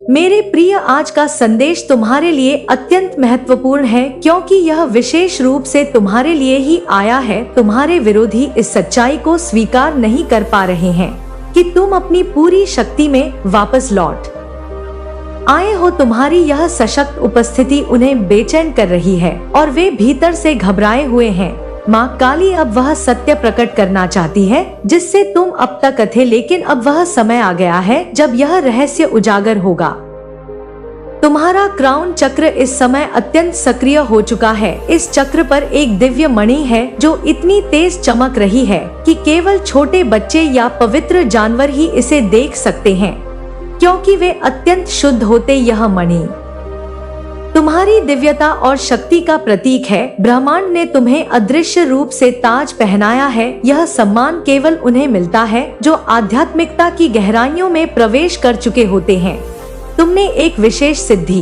मेरे प्रिय, आज का संदेश तुम्हारे लिए अत्यंत महत्वपूर्ण है क्योंकि यह विशेष रूप से तुम्हारे लिए ही आया है। तुम्हारे विरोधी इस सच्चाई को स्वीकार नहीं कर पा रहे हैं कि तुम अपनी पूरी शक्ति में वापस लौट आए हो। तुम्हारी यह सशक्त उपस्थिति उन्हें बेचैन कर रही है और वे भीतर से घबराए हुए हैं। माँ काली अब वह सत्य प्रकट करना चाहती है जिससे तुम अब तक थे, लेकिन अब वह समय आ गया है जब यह रहस्य उजागर होगा। तुम्हारा क्राउन चक्र इस समय अत्यंत सक्रिय हो चुका है। इस चक्र पर एक दिव्य मणि है जो इतनी तेज चमक रही है कि केवल छोटे बच्चे या पवित्र जानवर ही इसे देख सकते हैं, क्योंकि वे अत्यंत शुद्ध होते। यह मणि तुम्हारी दिव्यता और शक्ति का प्रतीक है। ब्रह्मांड ने तुम्हें अदृश्य रूप से ताज पहनाया है। यह सम्मान केवल उन्हें मिलता है जो आध्यात्मिकता की गहराइयों में प्रवेश कर चुके होते हैं। तुमने एक विशेष सिद्धि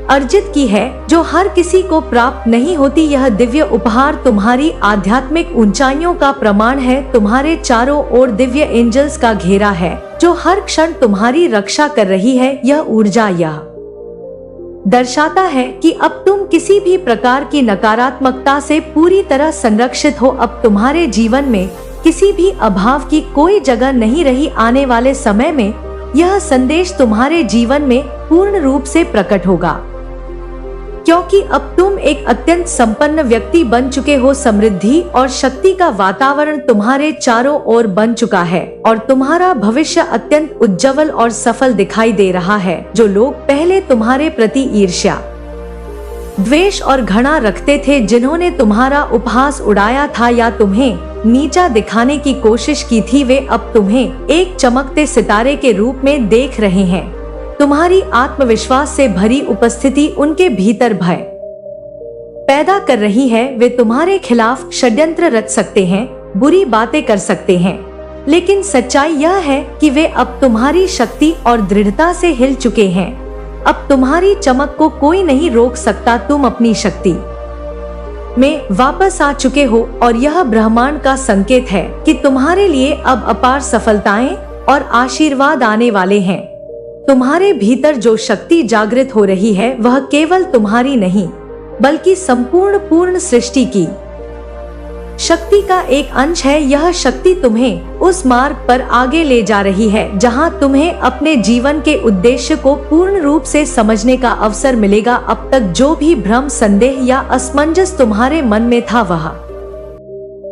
अर्जित की है जो हर किसी को प्राप्त नहीं होती। यह दिव्य उपहार तुम्हारी आध्यात्मिक ऊंचाइयों का प्रमाण है। तुम्हारे चारों ओर दिव्य एंजल्स का घेरा है जो हर क्षण तुम्हारी रक्षा कर रही है। यह ऊर्जा यह दर्शाता है कि अब तुम किसी भी प्रकार की नकारात्मकता से पूरी तरह संरक्षित हो। अब तुम्हारे जीवन में किसी भी अभाव की कोई जगह नहीं रही। आने वाले समय में यह संदेश तुम्हारे जीवन में पूर्ण रूप से प्रकट होगा, क्योंकि अब तुम एक अत्यंत संपन्न व्यक्ति बन चुके हो। समृद्धि और शक्ति का वातावरण तुम्हारे चारों ओर बन चुका है और तुम्हारा भविष्य अत्यंत उज्जवल और सफल दिखाई दे रहा है। जो लोग पहले तुम्हारे प्रति ईर्ष्या, द्वेष और घृणा रखते थे, जिन्होंने तुम्हारा उपहास उड़ाया था या तुम्हें नीचा दिखाने की कोशिश की थी, वे अब तुम्हें एक चमकते सितारे के रूप में देख रहे हैं। तुम्हारी आत्मविश्वास से भरी उपस्थिति उनके भीतर भय पैदा कर रही है। वे तुम्हारे खिलाफ षड्यंत्र रच सकते हैं, बुरी बातें कर सकते हैं, लेकिन सच्चाई यह है कि वे अब तुम्हारी शक्ति और दृढ़ता से हिल चुके हैं। अब तुम्हारी चमक को कोई नहीं रोक सकता। तुम अपनी शक्ति में वापस आ चुके हो और यह ब्रह्मांड का संकेत है कि तुम्हारे लिए अब अपार सफलताएं और आशीर्वाद आने वाले हैं। तुम्हारे भीतर जो शक्ति जागृत हो रही है वह केवल तुम्हारी नहीं बल्कि संपूर्ण पूर्ण सृष्टि की शक्ति का एक अंश है। यह शक्ति तुम्हें उस मार्ग पर आगे ले जा रही है जहां तुम्हें अपने जीवन के उद्देश्य को पूर्ण रूप से समझने का अवसर मिलेगा। अब तक जो भी भ्रम, संदेह या असमंजस तुम्हारे मन में था वह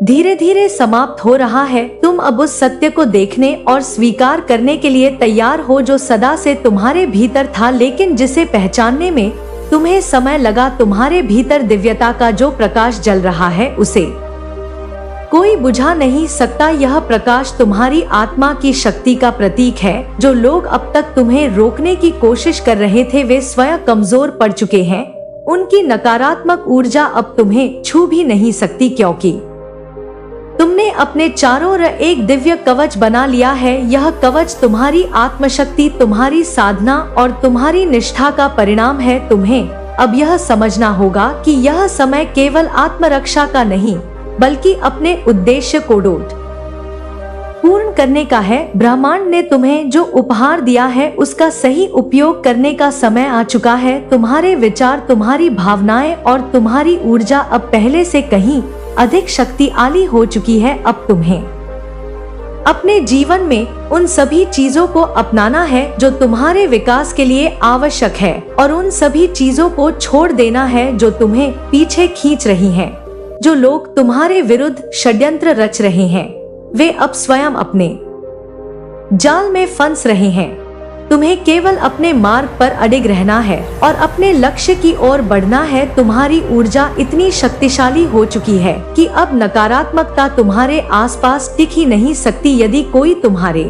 धीरे धीरे समाप्त हो रहा है। तुम अब उस सत्य को देखने और स्वीकार करने के लिए तैयार हो जो सदा से तुम्हारे भीतर था, लेकिन जिसे पहचानने में तुम्हें समय लगा। तुम्हारे भीतर दिव्यता का जो प्रकाश जल रहा है उसे कोई बुझा नहीं सकता। यह प्रकाश तुम्हारी आत्मा की शक्ति का प्रतीक है। जो लोग अब तक तुम्हें रोकने की कोशिश कर रहे थे वे स्वयं कमजोर पड़ चुके हैं। उनकी नकारात्मक ऊर्जा अब तुम्हें छू भी नहीं सकती, क्योंकि तुमने अपने चारों ओर एक दिव्य कवच बना लिया है। यह कवच तुम्हारी आत्मशक्ति, तुम्हारी साधना और तुम्हारी निष्ठा का परिणाम है। तुम्हें अब यह समझना होगा कि यह समय केवल आत्मरक्षा का नहीं बल्कि अपने उद्देश्य को पूर्ण करने का है। ब्रह्मांड ने तुम्हें जो उपहार दिया है उसका सही उपयोग करने का समय आ चुका है। तुम्हारे विचार, तुम्हारी भावनाएं और तुम्हारी ऊर्जा अब पहले से कहीं अधिक शक्तिशाली हो चुकी है। अब तुम्हें अपने जीवन में उन सभी चीजों को अपनाना है जो तुम्हारे विकास के लिए आवश्यक है और उन सभी चीजों को छोड़ देना है जो तुम्हें पीछे खींच रही हैं। जो लोग तुम्हारे विरुद्ध षड्यंत्र रच रहे हैं वे अब स्वयं अपने जाल में फंस रहे हैं। तुम्हें केवल अपने मार्ग पर अडिग रहना है और अपने लक्ष्य की ओर बढ़ना है। तुम्हारी ऊर्जा इतनी शक्तिशाली हो चुकी है कि अब नकारात्मकता तुम्हारे आसपास टिक ही नहीं सकती। यदि कोई तुम्हारे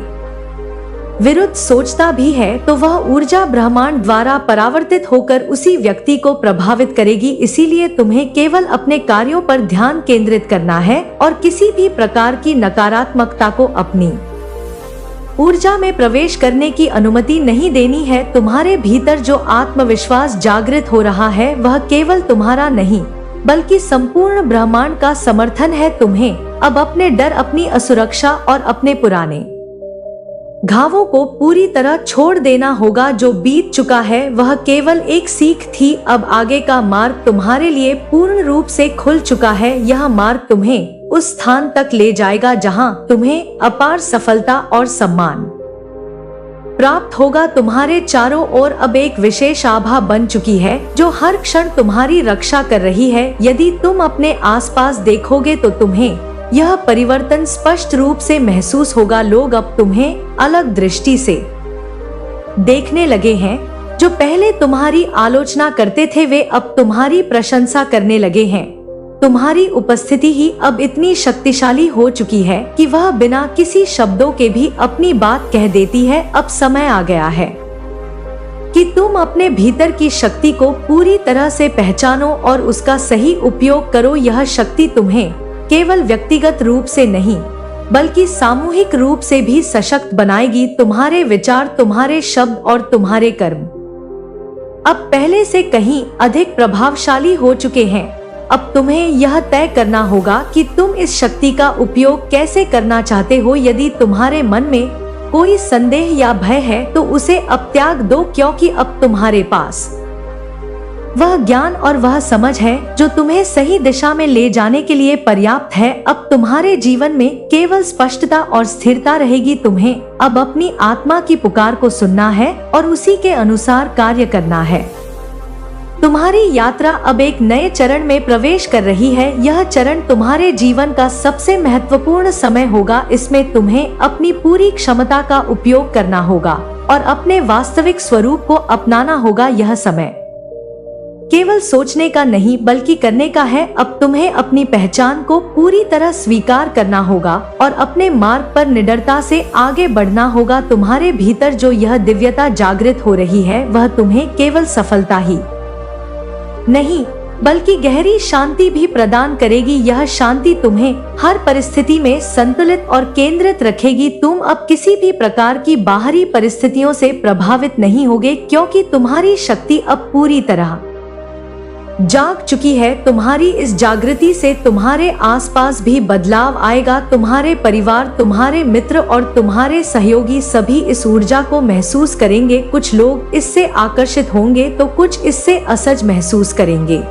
विरुद्ध सोचता भी है तो वह ऊर्जा ब्रह्मांड द्वारा परावर्तित होकर उसी व्यक्ति को प्रभावित करेगी। इसीलिए तुम्हें केवल अपने कार्यों पर ध्यान केंद्रित करना है और किसी भी प्रकार की नकारात्मकता को अपनी ऊर्जा में प्रवेश करने की अनुमति नहीं देनी है। तुम्हारे भीतर जो आत्मविश्वास जागृत हो रहा है वह केवल तुम्हारा नहीं बल्कि संपूर्ण ब्रह्मांड का समर्थन है। तुम्हें अब अपने डर, अपनी असुरक्षा और अपने पुराने घावों को पूरी तरह छोड़ देना होगा। जो बीत चुका है वह केवल एक सीख थी। अब आगे का मार्ग तुम्हारे लिए पूर्ण रूप से खुल चुका है। यह मार्ग तुम्हें उस स्थान तक ले जाएगा जहां तुम्हें अपार सफलता और सम्मान प्राप्त होगा। तुम्हारे चारों ओर अब एक विशेष आभा बन चुकी है जो हर क्षण तुम्हारी रक्षा कर रही है। यदि तुम अपने आसपास देखोगे तो तुम्हें यह परिवर्तन स्पष्ट रूप से महसूस होगा। लोग अब तुम्हें अलग दृष्टि से देखने लगे हैं। जो पहले तुम्हारी आलोचना करते थे वे अब तुम्हारी प्रशंसा करने लगे हैं। तुम्हारी उपस्थिति ही अब इतनी शक्तिशाली हो चुकी है कि वह बिना किसी शब्दों के भी अपनी बात कह देती है। अब समय आ गया है कि तुम अपने भीतर की शक्ति को पूरी तरह से पहचानो और उसका सही उपयोग करो। यह शक्ति तुम्हें केवल व्यक्तिगत रूप से नहीं बल्कि सामूहिक रूप से भी सशक्त बनाएगी। तुम्हारे विचार, तुम्हारे शब्द और तुम्हारे कर्म अब पहले से कहीं अधिक प्रभावशाली हो चुके हैं। अब तुम्हें यह तय करना होगा कि तुम इस शक्ति का उपयोग कैसे करना चाहते हो। यदि तुम्हारे मन में कोई संदेह या भय है तो उसे अब त्याग दो, क्योंकि अब तुम्हारे पास वह ज्ञान और वह समझ है जो तुम्हें सही दिशा में ले जाने के लिए पर्याप्त है। अब तुम्हारे जीवन में केवल स्पष्टता और स्थिरता रहेगी। तुम्हें अब अपनी आत्मा की पुकार को सुनना है और उसी के अनुसार कार्य करना है। तुम्हारी यात्रा अब एक नए चरण में प्रवेश कर रही है। यह चरण तुम्हारे जीवन का सबसे महत्वपूर्ण समय होगा। इसमें तुम्हें अपनी पूरी क्षमता का उपयोग करना होगा और अपने वास्तविक स्वरूप को अपनाना होगा। यह समय केवल सोचने का नहीं बल्कि करने का है। अब तुम्हें अपनी पहचान को पूरी तरह स्वीकार करना होगा और अपने मार्ग पर निडरता से आगे बढ़ना होगा। तुम्हारे भीतर जो यह दिव्यता जागृत हो रही है वह तुम्हें केवल सफलता ही नहीं बल्कि गहरी शांति भी प्रदान करेगी। यह शांति तुम्हें हर परिस्थिति में संतुलित और केंद्रित रखेगी। तुम अब किसी भी प्रकार की बाहरी परिस्थितियों से प्रभावित नहीं होगे, क्योंकि तुम्हारी शक्ति अब पूरी तरह जाग चुकी है। तुम्हारी इस जागृति से तुम्हारे आसपास भी बदलाव आएगा। तुम्हारे परिवार, तुम्हारे मित्र और तुम्हारे सहयोगी सभी इस ऊर्जा को महसूस करेंगे। कुछ लोग इससे आकर्षित होंगे तो कुछ इससे असहज महसूस करेंगे,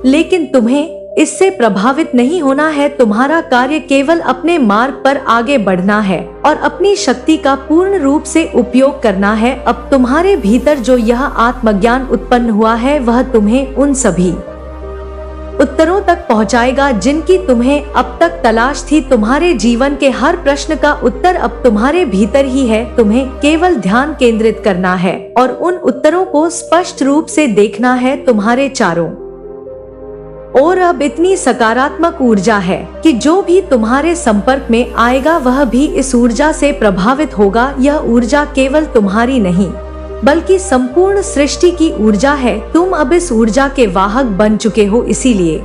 लेकिन तुम्हें इससे प्रभावित नहीं होना है। तुम्हारा कार्य केवल अपने मार्ग पर आगे बढ़ना है और अपनी शक्ति का पूर्ण रूप से उपयोग करना है। अब तुम्हारे भीतर जो यह आत्मज्ञान उत्पन्न हुआ है वह तुम्हें उन सभी उत्तरों तक पहुंचाएगा जिनकी तुम्हें अब तक तलाश थी। तुम्हारे जीवन के हर प्रश्न का उत्तर अब तुम्हारे भीतर ही है। तुम्हें केवल ध्यान केंद्रित करना है और उन उत्तरों को स्पष्ट रूप से देखना है। तुम्हारे चारों और अब इतनी सकारात्मक ऊर्जा है कि जो भी तुम्हारे संपर्क में आएगा वह भी इस ऊर्जा से प्रभावित होगा। यह ऊर्जा केवल तुम्हारी नहीं बल्कि संपूर्ण सृष्टि की ऊर्जा है। तुम अब इस ऊर्जा के वाहक बन चुके हो, इसीलिए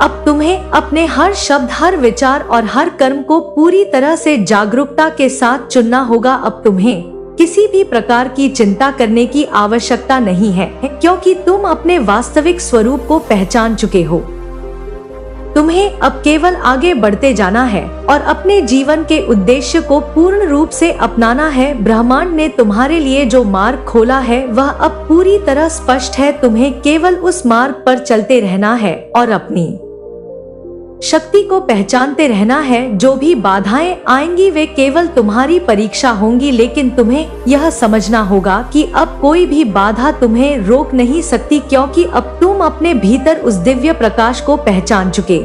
अब तुम्हें अपने हर शब्द, हर विचार और हर कर्म को पूरी तरह से जागरूकता के साथ चुनना होगा। अब तुम्हें किसी भी प्रकार की चिंता करने की आवश्यकता नहीं है, क्योंकि तुम अपने वास्तविक स्वरूप को पहचान चुके हो। तुम्हें अब केवल आगे बढ़ते जाना है और अपने जीवन के उद्देश्य को पूर्ण रूप से अपनाना है। ब्रह्मांड ने तुम्हारे लिए जो मार्ग खोला है वह अब पूरी तरह स्पष्ट है। तुम्हें केवल उस मार्ग पर चलते रहना है और अपनी शक्ति को पहचानते रहना है। जो भी बाधाएं आएंगी वे केवल तुम्हारी परीक्षा होंगी, लेकिन तुम्हें यह समझना होगा कि अब कोई भी बाधा तुम्हें रोक नहीं सकती, क्योंकि अब तुम अपने भीतर उस दिव्य प्रकाश को पहचान चुके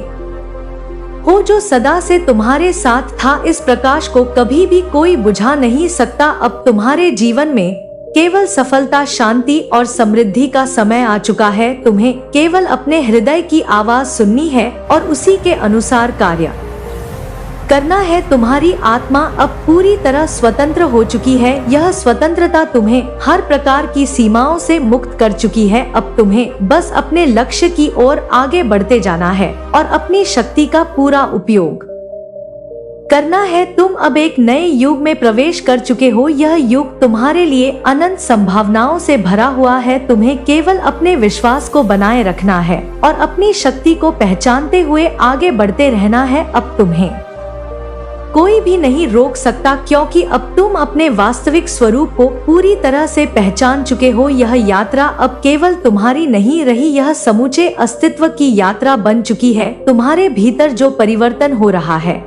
हो जो सदा से तुम्हारे साथ था। इस प्रकाश को कभी भी कोई बुझा नहीं सकता। अब तुम्हारे जीवन में केवल सफलता, शांति और समृद्धि का समय आ चुका है। तुम्हें केवल अपने हृदय की आवाज सुननी है और उसी के अनुसार कार्य करना है। तुम्हारी आत्मा अब पूरी तरह स्वतंत्र हो चुकी है। यह स्वतंत्रता तुम्हें हर प्रकार की सीमाओं से मुक्त कर चुकी है। अब तुम्हें बस अपने लक्ष्य की ओर आगे बढ़ते जाना है और अपनी शक्ति का पूरा उपयोग करना है। तुम अब एक नए युग में प्रवेश कर चुके हो। यह युग तुम्हारे लिए अनंत संभावनाओं से भरा हुआ है। तुम्हें केवल अपने विश्वास को बनाए रखना है और अपनी शक्ति को पहचानते हुए आगे बढ़ते रहना है। अब तुम्हें कोई भी नहीं रोक सकता, क्योंकि अब तुम अपने वास्तविक स्वरूप को पूरी तरह से पहचान चुके हो। यह यात्रा अब केवल तुम्हारी नहीं रही, यह समूचे अस्तित्व की यात्रा बन चुकी है। तुम्हारे भीतर जो परिवर्तन हो रहा है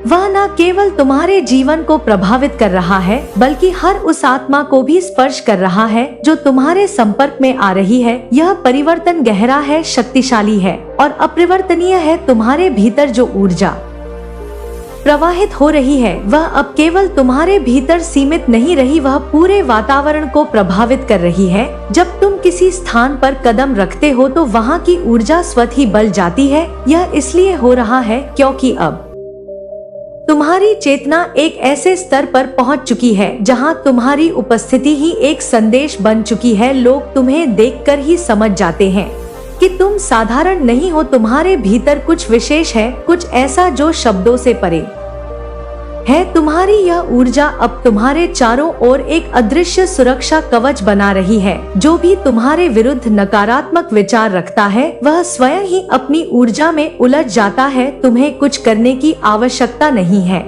वह न केवल तुम्हारे जीवन को प्रभावित कर रहा है, बल्कि हर उस आत्मा को भी स्पर्श कर रहा है जो तुम्हारे संपर्क में आ रही है। यह परिवर्तन गहरा है, शक्तिशाली है और अपरिवर्तनीय है। तुम्हारे भीतर जो ऊर्जा प्रवाहित हो रही है वह अब केवल तुम्हारे भीतर सीमित नहीं रही, वह पूरे वातावरण को प्रभावित कर रही है। जब तुम किसी स्थान पर कदम रखते हो तो वहाँ की ऊर्जा स्वतः ही बल जाती है। यह इसलिए हो रहा है क्योंकि अब तुम्हारी चेतना एक ऐसे स्तर पर पहुंच चुकी है जहां तुम्हारी उपस्थिति ही एक संदेश बन चुकी है। लोग तुम्हें देखकर ही समझ जाते हैं कि तुम साधारण नहीं हो, तुम्हारे भीतर कुछ विशेष है, कुछ ऐसा जो शब्दों से परे है। तुम्हारी यह ऊर्जा अब तुम्हारे चारों ओर एक अदृश्य सुरक्षा कवच बना रही है। जो भी तुम्हारे विरुद्ध नकारात्मक विचार रखता है वह स्वयं ही अपनी ऊर्जा में उलझ जाता है। तुम्हें कुछ करने की आवश्यकता नहीं है।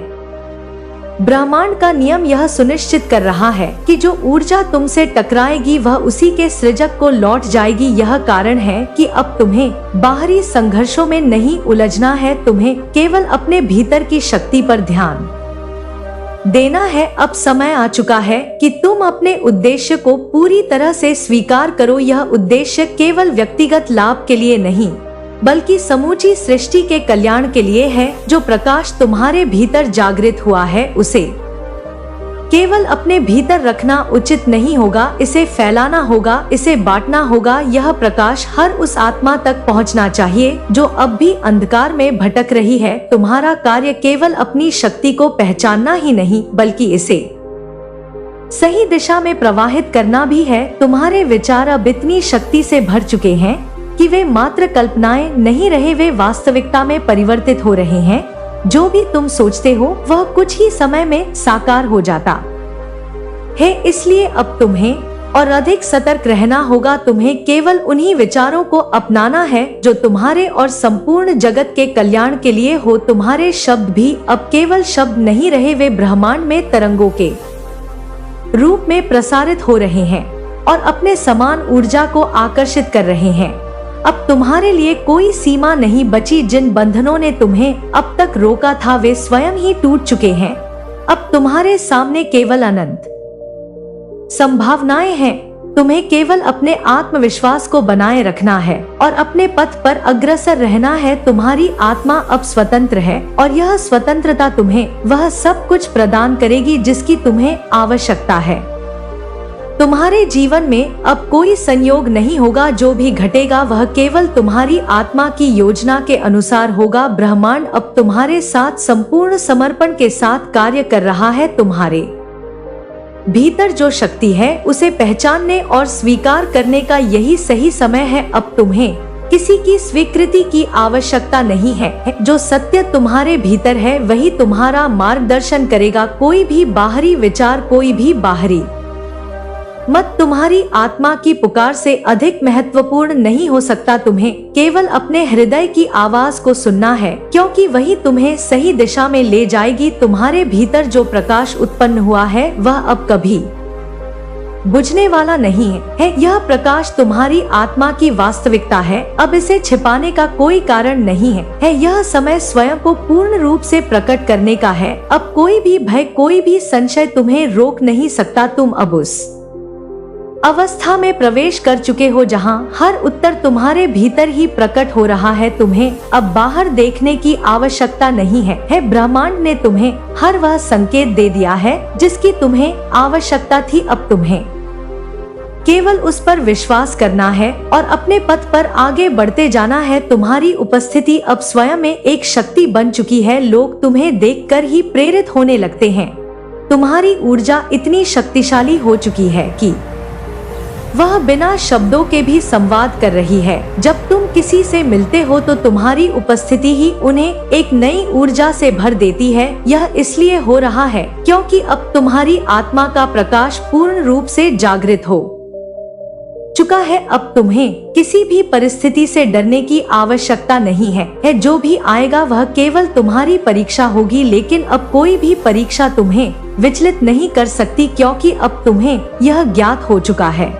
ब्रह्मांड का नियम यह सुनिश्चित कर रहा है कि जो ऊर्जा तुमसे टकराएगी वह उसी के सृजक को लौट जाएगी। यह कारण है कि अब तुम्हें बाहरी संघर्षों में नहीं उलझना है, तुम्हें केवल अपने भीतर की शक्ति पर ध्यान देना है। अब समय आ चुका है कि तुम अपने उद्देश्य को पूरी तरह से स्वीकार करो। यह उद्देश्य केवल व्यक्तिगत लाभ के लिए नहीं, बल्कि समूची सृष्टि के कल्याण के लिए है। जो प्रकाश तुम्हारे भीतर जागृत हुआ है उसे केवल अपने भीतर रखना उचित नहीं होगा, इसे फैलाना होगा, इसे बांटना होगा। यह प्रकाश हर उस आत्मा तक पहुंचना चाहिए जो अब भी अंधकार में भटक रही है। तुम्हारा कार्य केवल अपनी शक्ति को पहचानना ही नहीं, बल्कि इसे सही दिशा में प्रवाहित करना भी है। तुम्हारे विचार अब इतनी शक्ति से भर चुके हैं कि वे मात्र कल्पनाएं नहीं रहे, वे वास्तविकता में परिवर्तित हो रहे हैं। जो भी तुम सोचते हो वह कुछ ही समय में साकार हो जाता है। इसलिए अब तुम्हें और अधिक सतर्क रहना होगा। तुम्हें केवल उन्हीं विचारों को अपनाना है जो तुम्हारे और संपूर्ण जगत के कल्याण के लिए हो। तुम्हारे शब्द भी अब केवल शब्द नहीं रहे, वे ब्रह्मांड में तरंगों के रूप में प्रसारित हो रहे हैं और अपने समान ऊर्जा को आकर्षित कर रहे हैं। अब तुम्हारे लिए कोई सीमा नहीं बची। जिन बंधनों ने तुम्हें अब तक रोका था वे स्वयं ही टूट चुके हैं। अब तुम्हारे सामने केवल अनंत संभावनाएं हैं। तुम्हें केवल अपने आत्मविश्वास को बनाए रखना है और अपने पथ पर अग्रसर रहना है। तुम्हारी आत्मा अब स्वतंत्र है और यह स्वतंत्रता तुम्हें वह सब कुछ प्रदान करेगी जिसकी तुम्हें आवश्यकता है। तुम्हारे जीवन में अब कोई संयोग नहीं होगा, जो भी घटेगा वह केवल तुम्हारी आत्मा की योजना के अनुसार होगा। ब्रह्मांड अब तुम्हारे साथ संपूर्ण समर्पण के साथ कार्य कर रहा है। तुम्हारे भीतर जो शक्ति है उसे पहचानने और स्वीकार करने का यही सही समय है। अब तुम्हें किसी की स्वीकृति की आवश्यकता नहीं है। जो सत्य तुम्हारे भीतर है वही तुम्हारा मार्गदर्शन करेगा। कोई भी बाहरी विचार, कोई भी बाहरी मत तुम्हारी आत्मा की पुकार से अधिक महत्वपूर्ण नहीं हो सकता। तुम्हें केवल अपने हृदय की आवाज को सुनना है, क्योंकि वही तुम्हें सही दिशा में ले जाएगी। तुम्हारे भीतर जो प्रकाश उत्पन्न हुआ है वह अब कभी बुझने वाला नहीं है। यह प्रकाश तुम्हारी आत्मा की वास्तविकता है। अब इसे छिपाने का कोई कारण नहीं है। यह समय स्वयं को पूर्ण रूप से प्रकट करने का है। अब कोई भी भय, कोई भी संशय तुम्हें रोक नहीं सकता। तुम अब उस अवस्था में प्रवेश कर चुके हो जहां हर उत्तर तुम्हारे भीतर ही प्रकट हो रहा है। तुम्हें अब बाहर देखने की आवश्यकता नहीं है। ब्रह्मांड ने तुम्हें हर वह संकेत दे दिया है जिसकी तुम्हें आवश्यकता थी। अब तुम्हें केवल उस पर विश्वास करना है और अपने पथ पर आगे बढ़ते जाना है। तुम्हारी उपस्थिति अब स्वयं में एक शक्ति बन चुकी है। लोग तुम्हें देखकर ही प्रेरित होने लगते हैं। तुम्हारी ऊर्जा इतनी शक्तिशाली हो चुकी है कि वह बिना शब्दों के भी संवाद कर रही है। जब तुम किसी से मिलते हो तो तुम्हारी उपस्थिति ही उन्हें एक नई ऊर्जा से भर देती है। यह इसलिए हो रहा है क्योंकि अब तुम्हारी आत्मा का प्रकाश पूर्ण रूप से जागृत हो चुका है। अब तुम्हें किसी भी परिस्थिति से डरने की आवश्यकता नहीं है। जो भी आएगा वह केवल तुम्हारी परीक्षा होगी, लेकिन अब कोई भी परीक्षा तुम्हें विचलित नहीं कर सकती, क्योंकि अब तुम्हें यह ज्ञात हो चुका है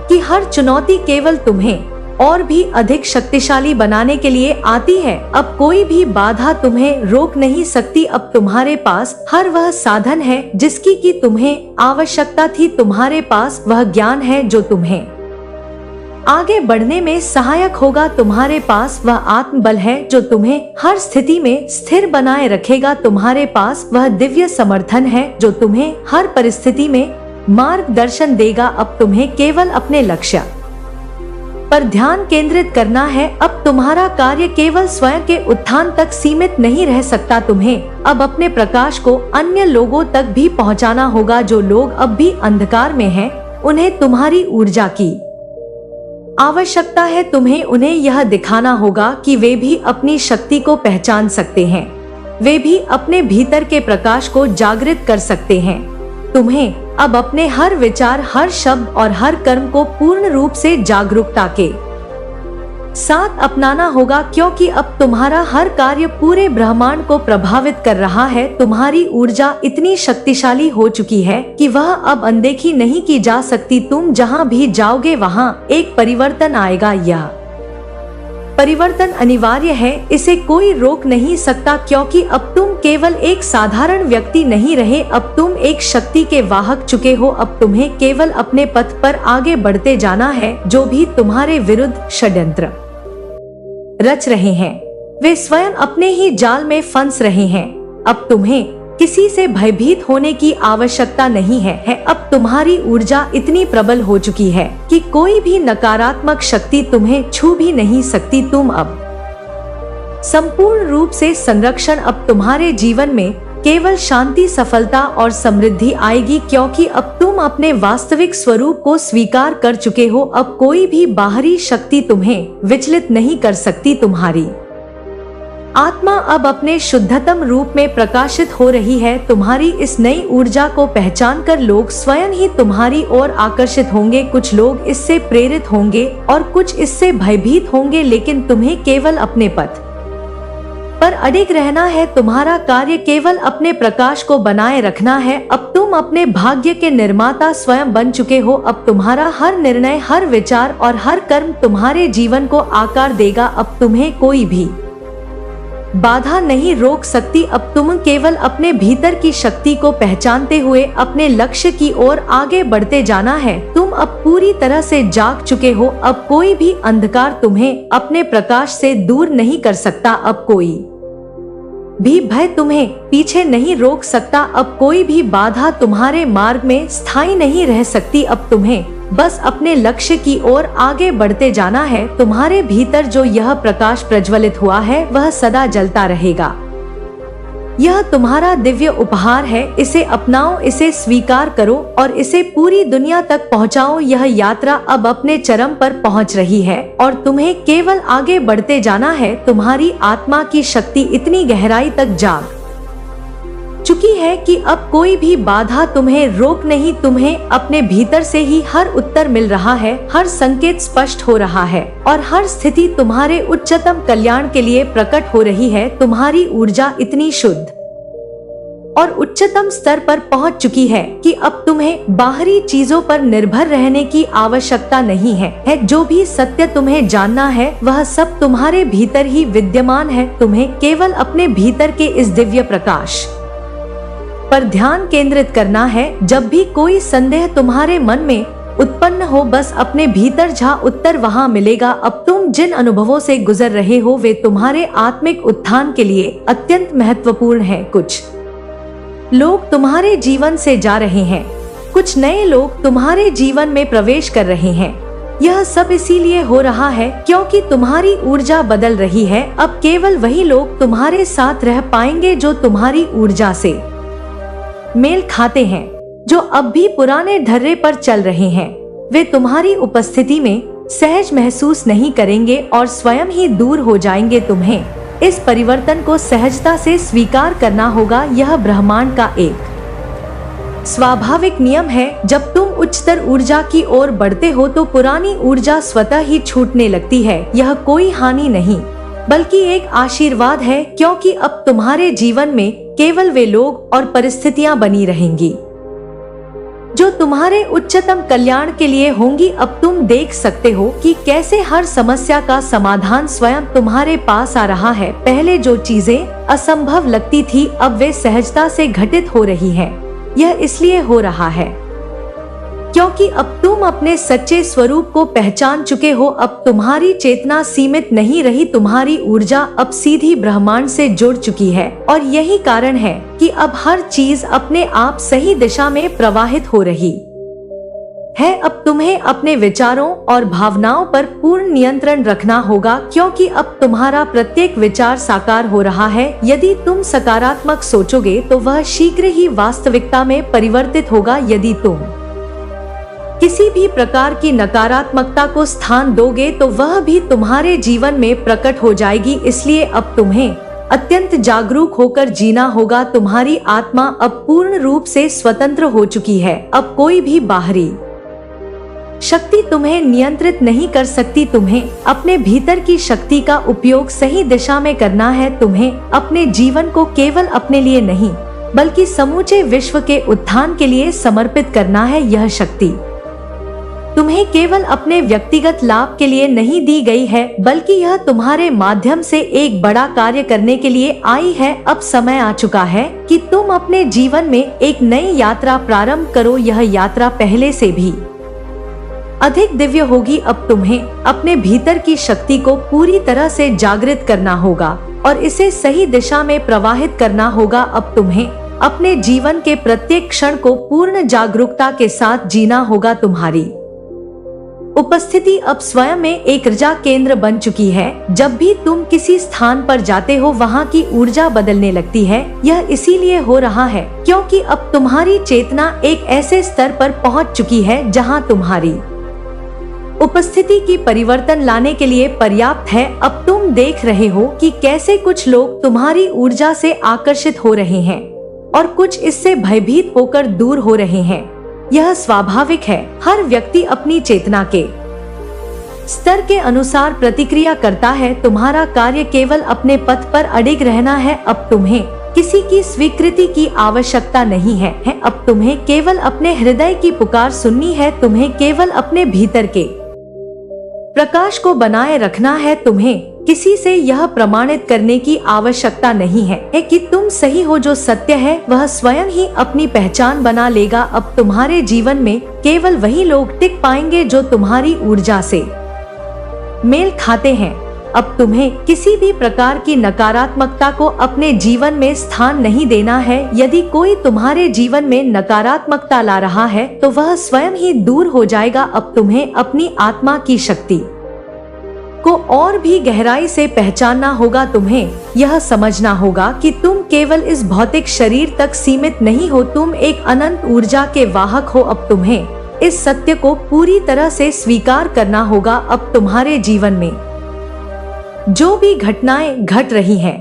कि हर चुनौती केवल तुम्हें और भी अधिक शक्तिशाली बनाने के लिए आती है। अब कोई भी बाधा तुम्हें रोक नहीं सकती। अब तुम्हारे पास हर वह साधन है जिसकी कि तुम्हें आवश्यकता थी। तुम्हारे पास वह ज्ञान है जो तुम्हें आगे बढ़ने में सहायक होगा। तुम्हारे पास वह आत्मबल है जो तुम्हें हर स्थिति में स्थिर बनाए रखेगा। तुम्हारे पास वह दिव्य समर्थन है जो तुम्हें हर परिस्थिति में मार्गदर्शन देगा। अब तुम्हें केवल अपने लक्ष्य पर ध्यान केंद्रित करना है। अब तुम्हारा कार्य केवल स्वयं के उत्थान तक सीमित नहीं रह सकता। तुम्हें अब अपने प्रकाश को अन्य लोगों तक भी पहुंचाना होगा। जो लोग अब भी अंधकार में हैं, उन्हें तुम्हारी ऊर्जा की आवश्यकता है। तुम्हें उन्हें यह दिखाना होगा कि वे भी अपनी शक्ति को पहचान सकते हैं, वे भी अपने भीतर के प्रकाश को जागृत कर सकते हैं। तुम्हें अब अपने हर विचार, हर शब्द और हर कर्म को पूर्ण रूप से जागरूकता के साथ अपनाना होगा, क्योंकि अब तुम्हारा हर कार्य पूरे ब्रह्मांड को प्रभावित कर रहा है। तुम्हारी ऊर्जा इतनी शक्तिशाली हो चुकी है कि वह अब अनदेखी नहीं की जा सकती। तुम जहां भी जाओगे वहां एक परिवर्तन आएगा। यह परिवर्तन अनिवार्य है, इसे कोई रोक नहीं सकता, क्योंकि अब तुम केवल एक साधारण व्यक्ति नहीं रहे, अब तुम एक शक्ति के वाहक चुके हो। अब तुम्हें केवल अपने पथ पर आगे बढ़ते जाना है। जो भी तुम्हारे विरुद्ध षड्यंत्र रच रहे हैं, वे स्वयं अपने ही जाल में फंस रहे हैं। अब तुम्हें किसी से भयभीत होने की आवश्यकता नहीं है। अब तुम्हारी ऊर्जा इतनी प्रबल हो चुकी है कि कोई भी नकारात्मक शक्ति तुम्हें छू भी नहीं सकती। तुम अब संपूर्ण रूप से संरक्षण। अब तुम्हारे जीवन में केवल शांति, सफलता और समृद्धि आएगी, क्योंकि अब तुम अपने वास्तविक स्वरूप को स्वीकार कर चुके हो। अब कोई भी बाहरी शक्ति तुम्हें विचलित नहीं कर सकती। तुम्हारी आत्मा अब अपने शुद्धतम रूप में प्रकाशित हो रही है। तुम्हारी इस नई ऊर्जा को पहचान कर लोग स्वयं ही तुम्हारी ओर आकर्षित होंगे। कुछ लोग इससे प्रेरित होंगे और कुछ इससे भयभीत होंगे, लेकिन तुम्हें केवल अपने पथ पर अडिग रहना है। तुम्हारा कार्य केवल अपने प्रकाश को बनाए रखना है। अब तुम अपने भाग्य के निर्माता स्वयं बन चुके हो। अब तुम्हारा हर निर्णय, हर विचार और हर कर्म तुम्हारे जीवन को आकार देगा। अब तुम्हें कोई भी बाधा नहीं रोक सकती। अब तुम केवल अपने भीतर की शक्ति को पहचानते हुए अपने लक्ष्य की ओर आगे बढ़ते जाना है। तुम अब पूरी तरह से जाग चुके हो। अब कोई भी अंधकार तुम्हें अपने प्रकाश से दूर नहीं कर सकता। अब कोई भी भय तुम्हें पीछे नहीं रोक सकता। अब कोई भी बाधा तुम्हारे मार्ग में स्थायी नहीं रह सकती। अब तुम्हें बस अपने लक्ष्य की ओर आगे बढ़ते जाना है। तुम्हारे भीतर जो यह प्रकाश प्रज्वलित हुआ है वह सदा जलता रहेगा। यह तुम्हारा दिव्य उपहार है, इसे अपनाओ, इसे स्वीकार करो और इसे पूरी दुनिया तक पहुंचाओ। यह यात्रा अब अपने चरम पर पहुंच रही है और तुम्हें केवल आगे बढ़ते जाना है। तुम्हारी आत्मा की शक्ति इतनी गहराई तक जाग चुकी है कि अब कोई भी बाधा तुम्हें रोक नहीं। तुम्हें अपने भीतर से ही हर उत्तर मिल रहा है, हर संकेत स्पष्ट हो रहा है और हर स्थिति तुम्हारे उच्चतम कल्याण के लिए प्रकट हो रही है। तुम्हारी ऊर्जा इतनी शुद्ध और उच्चतम स्तर पर पहुंच चुकी है कि अब तुम्हें बाहरी चीजों पर निर्भर रहने की आवश्यकता नहीं है। जो भी सत्य तुम्हें जानना है वह सब तुम्हारे भीतर ही विद्यमान है। तुम्हें केवल अपने भीतर के इस दिव्य प्रकाश पर ध्यान केंद्रित करना है। जब भी कोई संदेह तुम्हारे मन में उत्पन्न हो, बस अपने भीतर जा उत्तर वहां मिलेगा। अब तुम जिन अनुभवों से गुजर रहे हो वे तुम्हारे आत्मिक उत्थान के लिए अत्यंत महत्वपूर्ण हैं। कुछ लोग तुम्हारे जीवन से जा रहे हैं, कुछ नए लोग तुम्हारे जीवन में प्रवेश कर रहे हैं। यह सब इसीलिए हो रहा है क्योंकि तुम्हारी ऊर्जा बदल रही है। अब केवल वही लोग तुम्हारे साथ रह पाएंगे जो तुम्हारी ऊर्जा से मेल खाते हैं, जो अब भी पुराने ढर्रे पर चल रहे हैं। वे तुम्हारी उपस्थिति में सहज महसूस नहीं करेंगे और स्वयं ही दूर हो जाएंगे। तुम्हें इस परिवर्तन को सहजता से स्वीकार करना होगा। यह ब्रह्मांड का एक स्वाभाविक नियम है, जब तुम उच्चतर ऊर्जा की ओर बढ़ते हो तो पुरानी ऊर्जा स्वतः ही छूटने लगती है। यह कोई हानि नहीं बल्कि एक आशीर्वाद है, क्योंकि अब तुम्हारे जीवन में केवल वे लोग और परिस्थितियां बनी रहेंगी जो तुम्हारे उच्चतम कल्याण के लिए होंगी। अब तुम देख सकते हो कि कैसे हर समस्या का समाधान स्वयं तुम्हारे पास आ रहा है। पहले जो चीजें असंभव लगती थी अब वे सहजता से घटित हो रही हैं। यह इसलिए हो रहा है क्योंकि अब तुम अपने सच्चे स्वरूप को पहचान चुके हो। अब तुम्हारी चेतना सीमित नहीं रही, तुम्हारी ऊर्जा अब सीधी ब्रह्मांड से जुड़ चुकी है और यही कारण है कि अब हर चीज अपने आप सही दिशा में प्रवाहित हो रही है। अब तुम्हें अपने विचारों और भावनाओं पर पूर्ण नियंत्रण रखना होगा, क्योंकि अब तुम्हारा प्रत्येक विचार साकार हो रहा है। यदि तुम सकारात्मक सोचोगे तो वह शीघ्र ही वास्तविकता में परिवर्तित होगा। यदि तुम किसी भी प्रकार की नकारात्मकता को स्थान दोगे तो वह भी तुम्हारे जीवन में प्रकट हो जाएगी। इसलिए अब तुम्हें अत्यंत जागरूक होकर जीना होगा। तुम्हारी आत्मा अब पूर्ण रूप से स्वतंत्र हो चुकी है। अब कोई भी बाहरी शक्ति तुम्हें नियंत्रित नहीं कर सकती। तुम्हें अपने भीतर की शक्ति का उपयोग सही दिशा में करना है। तुम्हें अपने जीवन को केवल अपने लिए नहीं बल्कि समूचे विश्व के उत्थान के लिए समर्पित करना है। यह शक्ति तुम्हें केवल अपने व्यक्तिगत लाभ के लिए नहीं दी गई है, बल्कि यह तुम्हारे माध्यम से एक बड़ा कार्य करने के लिए आई है। अब समय आ चुका है कि तुम अपने जीवन में एक नई यात्रा प्रारंभ करो। यह यात्रा पहले से भी अधिक दिव्य होगी। अब तुम्हें अपने भीतर की शक्ति को पूरी तरह से जागृत करना होगा और इसे सही दिशा में प्रवाहित करना होगा। अब तुम्हें अपने जीवन के प्रत्येक क्षण को पूर्ण जागरूकता के साथ जीना होगा। तुम्हारी उपस्थिति अब स्वयं में एक ऊर्जा केंद्र बन चुकी है। जब भी तुम किसी स्थान पर जाते हो वहाँ की ऊर्जा बदलने लगती है। यह इसीलिए हो रहा है क्योंकि अब तुम्हारी चेतना एक ऐसे स्तर पर पहुँच चुकी है जहाँ तुम्हारी उपस्थिति की परिवर्तन लाने के लिए पर्याप्त है। अब तुम देख रहे हो कि कैसे कुछ लोग तुम्हारी ऊर्जा से आकर्षित हो रहे हैं और कुछ इससे भयभीत होकर दूर हो रहे हैं। यह स्वाभाविक है। हर व्यक्ति अपनी चेतना के स्तर के अनुसार प्रतिक्रिया करता है। तुम्हारा कार्य केवल अपने पथ पर अडिग रहना है। अब तुम्हें किसी की स्वीकृति की आवश्यकता नहीं है। अब तुम्हें केवल अपने हृदय की पुकार सुननी है। तुम्हें केवल अपने भीतर के प्रकाश को बनाए रखना है। तुम्हें किसी से यह प्रमाणित करने की आवश्यकता नहीं है कि तुम सही हो। जो सत्य है वह स्वयं ही अपनी पहचान बना लेगा। अब तुम्हारे जीवन में केवल वही लोग टिक पाएंगे जो तुम्हारी ऊर्जा से मेल खाते हैं। अब तुम्हें किसी भी प्रकार की नकारात्मकता को अपने जीवन में स्थान नहीं देना है। यदि कोई तुम्हारे जीवन में नकारात्मकता ला रहा है तो वह स्वयं ही दूर हो जाएगा। अब तुम्हें अपनी आत्मा की शक्ति को और भी गहराई से पहचानना होगा। तुम्हें यह समझना होगा कि तुम केवल इस भौतिक शरीर तक सीमित नहीं हो, तुम एक अनंत ऊर्जा के वाहक हो। अब तुम्हें इस सत्य को पूरी तरह से स्वीकार करना होगा। अब तुम्हारे जीवन में जो भी घटनाएं घट रही हैं,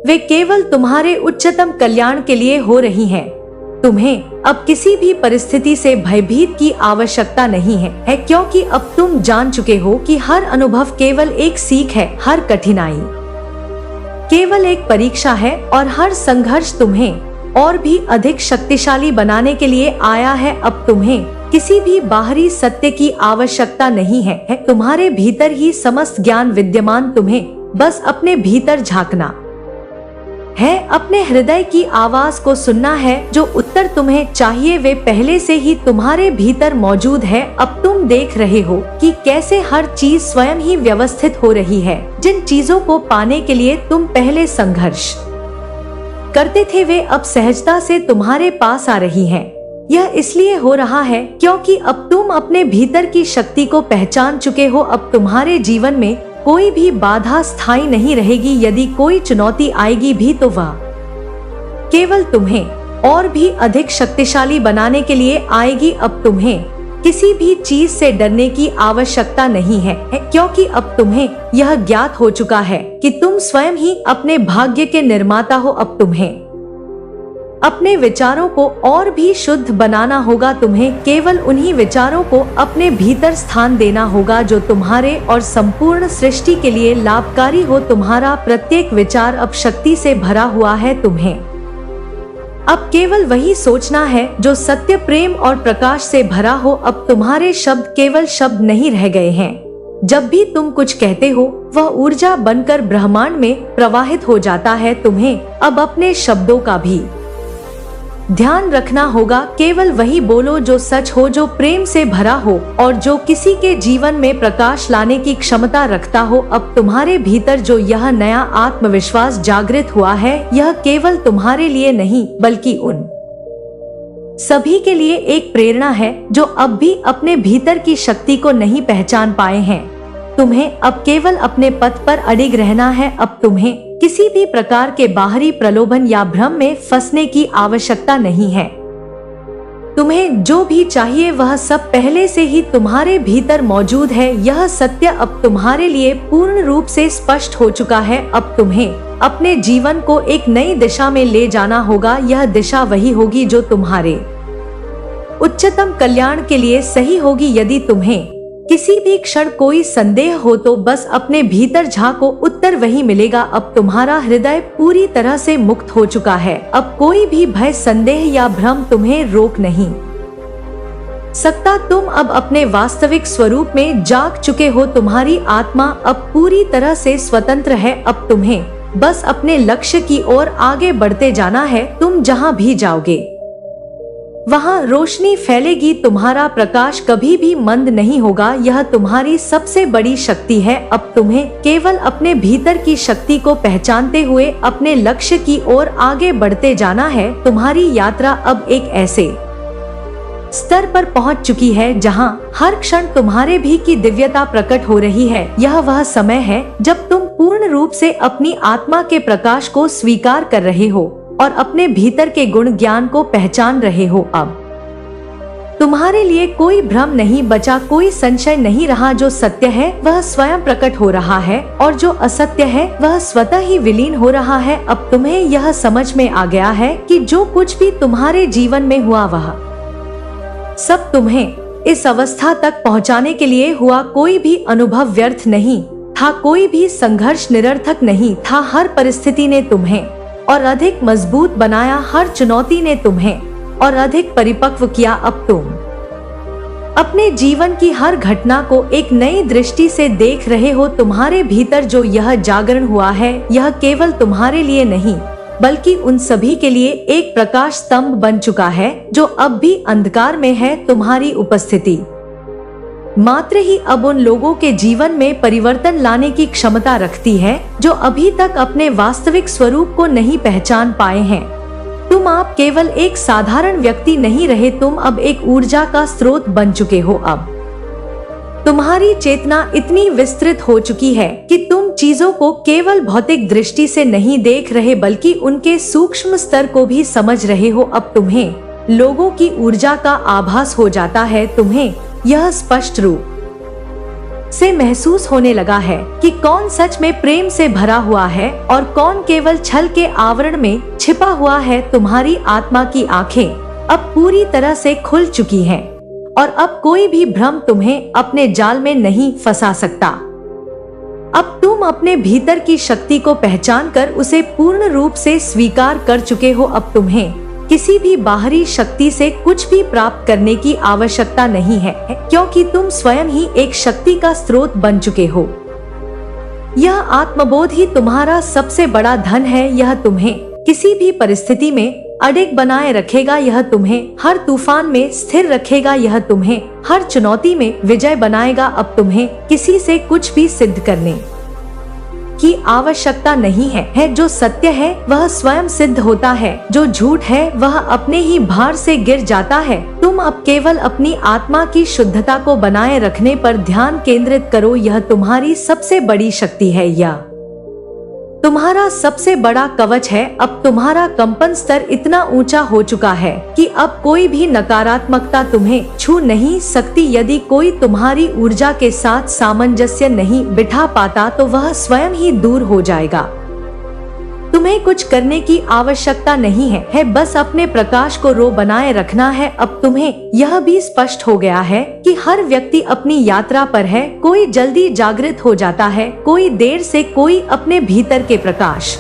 वे केवल तुम्हारे उच्चतम कल्याण के लिए हो रही हैं। तुम्हें अब किसी भी परिस्थिति से भयभीत की आवश्यकता नहीं है, क्योंकि अब तुम जान चुके हो कि हर अनुभव केवल एक सीख है, हर कठिनाई केवल एक परीक्षा है और हर संघर्ष तुम्हें और भी अधिक शक्तिशाली बनाने के लिए आया है। अब तुम्हें किसी भी बाहरी सत्य की आवश्यकता नहीं है, तुम्हारे भीतर ही समस्त ज्ञान विद्यमान। तुम्हें बस अपने भीतर झांकना है, अपने हृदय की आवाज को सुनना है। जो उत्तर तुम्हें चाहिए वे पहले से ही तुम्हारे भीतर मौजूद है। अब तुम देख रहे हो कि कैसे हर चीज स्वयं ही व्यवस्थित हो रही है। जिन चीजों को पाने के लिए तुम पहले संघर्ष करते थे वे अब सहजता से तुम्हारे पास आ रही हैं। यह इसलिए हो रहा है क्योंकि अब तुम अपने भीतर की शक्ति को पहचान चुके हो। अब तुम्हारे जीवन में कोई भी बाधा स्थायी नहीं रहेगी। यदि कोई चुनौती आएगी भी तो वह केवल तुम्हें और भी अधिक शक्तिशाली बनाने के लिए आएगी। अब तुम्हें किसी भी चीज से डरने की आवश्यकता नहीं है, क्योंकि अब तुम्हें यह ज्ञात हो चुका है कि तुम स्वयं ही अपने भाग्य के निर्माता हो। अब तुम्हें अपने विचारों को और भी शुद्ध बनाना होगा। तुम्हें केवल उन्हीं विचारों को अपने भीतर स्थान देना होगा जो तुम्हारे और संपूर्ण सृष्टि के लिए लाभकारी हो। तुम्हारा प्रत्येक विचार अब शक्ति से भरा हुआ है। तुम्हें अब केवल वही सोचना है जो सत्य, प्रेम और प्रकाश से भरा हो। अब तुम्हारे शब्द केवल शब्द नहीं रह गए हैं। जब भी तुम कुछ कहते हो वह ऊर्जा बनकर ब्रह्मांड में प्रवाहित हो जाता है। तुम्हें अब अपने शब्दों का भी ध्यान रखना होगा। केवल वही बोलो जो सच हो, जो प्रेम से भरा हो और जो किसी के जीवन में प्रकाश लाने की क्षमता रखता हो। अब तुम्हारे भीतर जो यह नया आत्मविश्वास जागृत हुआ है, यह केवल तुम्हारे लिए नहीं बल्कि उन सभी के लिए एक प्रेरणा है जो अब भी अपने भीतर की शक्ति को नहीं पहचान पाए हैं। तुम्हें अब केवल अपने पथ पर अडिग रहना है। अब तुम्हें किसी भी प्रकार के बाहरी प्रलोभन या भ्रम में फंसने की आवश्यकता नहीं है। तुम्हें जो भी चाहिए वह सब पहले से ही तुम्हारे भीतर मौजूद है। यह सत्य अब तुम्हारे लिए पूर्ण रूप से स्पष्ट हो चुका है। अब तुम्हें अपने जीवन को एक नई दिशा में ले जाना होगा। यह दिशा वही होगी जो तुम्हारे उच्चतम कल्याण के लिए सही होगी। यदि तुम्हें किसी भी क्षण कोई संदेह हो तो बस अपने भीतर झांको, उत्तर वही मिलेगा। अब तुम्हारा हृदय पूरी तरह से मुक्त हो चुका है। अब कोई भी भय, संदेह या भ्रम तुम्हें रोक नहीं सकता। तुम अब अपने वास्तविक स्वरूप में जाग चुके हो। तुम्हारी आत्मा अब पूरी तरह से स्वतंत्र है। अब तुम्हें बस अपने लक्ष्य की ओर आगे बढ़ते जाना है। तुम जहां भी जाओगे वहाँ रोशनी फैलेगी। तुम्हारा प्रकाश कभी भी मंद नहीं होगा। यह तुम्हारी सबसे बड़ी शक्ति है। अब तुम्हें केवल अपने भीतर की शक्ति को पहचानते हुए अपने लक्ष्य की ओर आगे बढ़ते जाना है। तुम्हारी यात्रा अब एक ऐसे स्तर पर पहुंच चुकी है जहां हर क्षण तुम्हारे भी की दिव्यता प्रकट हो रही है। यह वह समय है जब तुम पूर्ण रूप से अपनी आत्मा के प्रकाश को स्वीकार कर रहे हो और अपने भीतर के गुण ज्ञान को पहचान रहे हो। अब तुम्हारे लिए कोई भ्रम नहीं बचा, कोई संशय नहीं रहा। जो सत्य है वह स्वयं प्रकट हो रहा है और जो असत्य है वह स्वतः ही विलीन हो रहा है। अब तुम्हें यह समझ में आ गया है कि जो कुछ भी तुम्हारे जीवन में हुआ वह सब तुम्हें इस अवस्था तक पहुंचाने के लिए हुआ। कोई भी अनुभव व्यर्थ नहीं था, कोई भी संघर्ष निरर्थक नहीं था। हर परिस्थिति ने तुम्हें और अधिक मजबूत बनाया। हर चुनौती ने तुम्हें और अधिक परिपक्व किया। अब तुम अपने जीवन की हर घटना को एक नई दृष्टि से देख रहे हो। तुम्हारे भीतर जो यह जागरण हुआ है यह केवल तुम्हारे लिए नहीं बल्कि उन सभी के लिए एक प्रकाश स्तंभ बन चुका है जो अब भी अंधकार में है। तुम्हारी उपस्थिति मात्र ही अब उन लोगों के जीवन में परिवर्तन लाने की क्षमता रखती है जो अभी तक अपने वास्तविक स्वरूप को नहीं पहचान पाए हैं। तुम आप केवल एक साधारण व्यक्ति नहीं रहे, तुम अब एक ऊर्जा का स्रोत बन चुके हो। अब तुम्हारी चेतना इतनी विस्तृत हो चुकी है कि तुम चीजों को केवल भौतिक दृष्टि से नहीं देख रहे बल्कि उनके सूक्ष्म स्तर को भी समझ रहे हो। अब तुम्हें लोगों की ऊर्जा का आभास हो जाता है। तुम्हें यह स्पष्ट रूप से महसूस होने लगा है कि कौन सच में प्रेम से भरा हुआ है और कौन केवल छल के आवरण में छिपा हुआ है। तुम्हारी आत्मा की आंखें अब पूरी तरह से खुल चुकी हैं और अब कोई भी भ्रम तुम्हें अपने जाल में नहीं फंसा सकता। अब तुम अपने भीतर की शक्ति को पहचान कर उसे पूर्ण रूप से स्वीकार कर चुके हो। अब तुम्हें किसी भी बाहरी शक्ति से कुछ भी प्राप्त करने की आवश्यकता नहीं है क्योंकि तुम स्वयं ही एक शक्ति का स्रोत बन चुके हो। यह आत्मबोध ही तुम्हारा सबसे बड़ा धन है। यह तुम्हें किसी भी परिस्थिति में अडिग बनाए रखेगा। यह तुम्हें हर तूफान में स्थिर रखेगा। यह तुम्हें हर चुनौती में विजय बनाएगा। अब तुम्हें किसी से कुछ भी सिद्ध करने की आवश्यकता नहीं है। जो सत्य है वह स्वयं सिद्ध होता है, जो झूठ है वह अपने ही भार से गिर जाता है। तुम अब केवल अपनी आत्मा की शुद्धता को बनाए रखने पर ध्यान केंद्रित करो। यह तुम्हारी सबसे बड़ी शक्ति है, यह तुम्हारा सबसे बड़ा कवच है। अब तुम्हारा कंपन स्तर इतना ऊंचा हो चुका है कि अब कोई भी नकारात्मकता तुम्हें छू नहीं सकती। यदि कोई तुम्हारी ऊर्जा के साथ सामंजस्य नहीं बिठा पाता तो वह स्वयं ही दूर हो जाएगा। तुम्हें कुछ करने की आवश्यकता नहीं है बस अपने प्रकाश को बनाए रखना है। अब तुम्हें यह भी स्पष्ट हो गया है कि हर व्यक्ति अपनी यात्रा पर है। कोई जल्दी जागृत हो जाता है, कोई देर से, कोई अपने भीतर के प्रकाश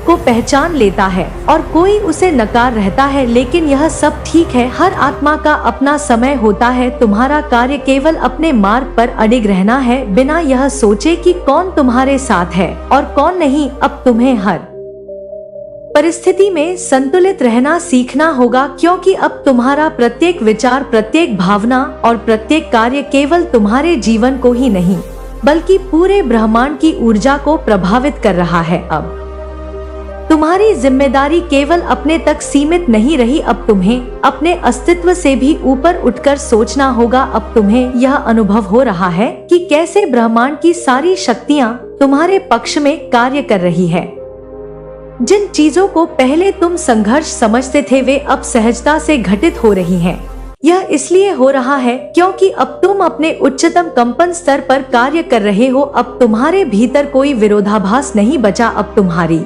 को पहचान लेता है और कोई उसे नकार रहता है। लेकिन यह सब ठीक है, हर आत्मा का अपना समय होता है। तुम्हारा कार्य केवल अपने मार्ग पर अडिग रहना है, बिना यह सोचे कि कौन तुम्हारे साथ है और कौन नहीं। अब तुम्हें हर परिस्थिति में संतुलित रहना सीखना होगा, क्योंकि अब तुम्हारा प्रत्येक विचार, प्रत्येक भावना और प्रत्येक कार्य केवल तुम्हारे जीवन को ही नहीं बल्कि पूरे ब्रह्मांड की ऊर्जा को प्रभावित कर रहा है। अब तुम्हारी जिम्मेदारी केवल अपने तक सीमित नहीं रही, अब तुम्हें अपने अस्तित्व से भी ऊपर उठकर सोचना होगा। अब तुम्हें यह अनुभव हो रहा है कि कैसे ब्रह्मांड की सारी शक्तियाँ तुम्हारे पक्ष में कार्य कर रही है। जिन चीजों को पहले तुम संघर्ष समझते थे वे अब सहजता से घटित हो रही हैं। यह इसलिए हो रहा है क्योंकि अब तुम अपने उच्चतम कंपन स्तर पर कार्य कर रहे हो। अब तुम्हारे भीतर कोई विरोधाभास नहीं बचा। अब तुम्हारी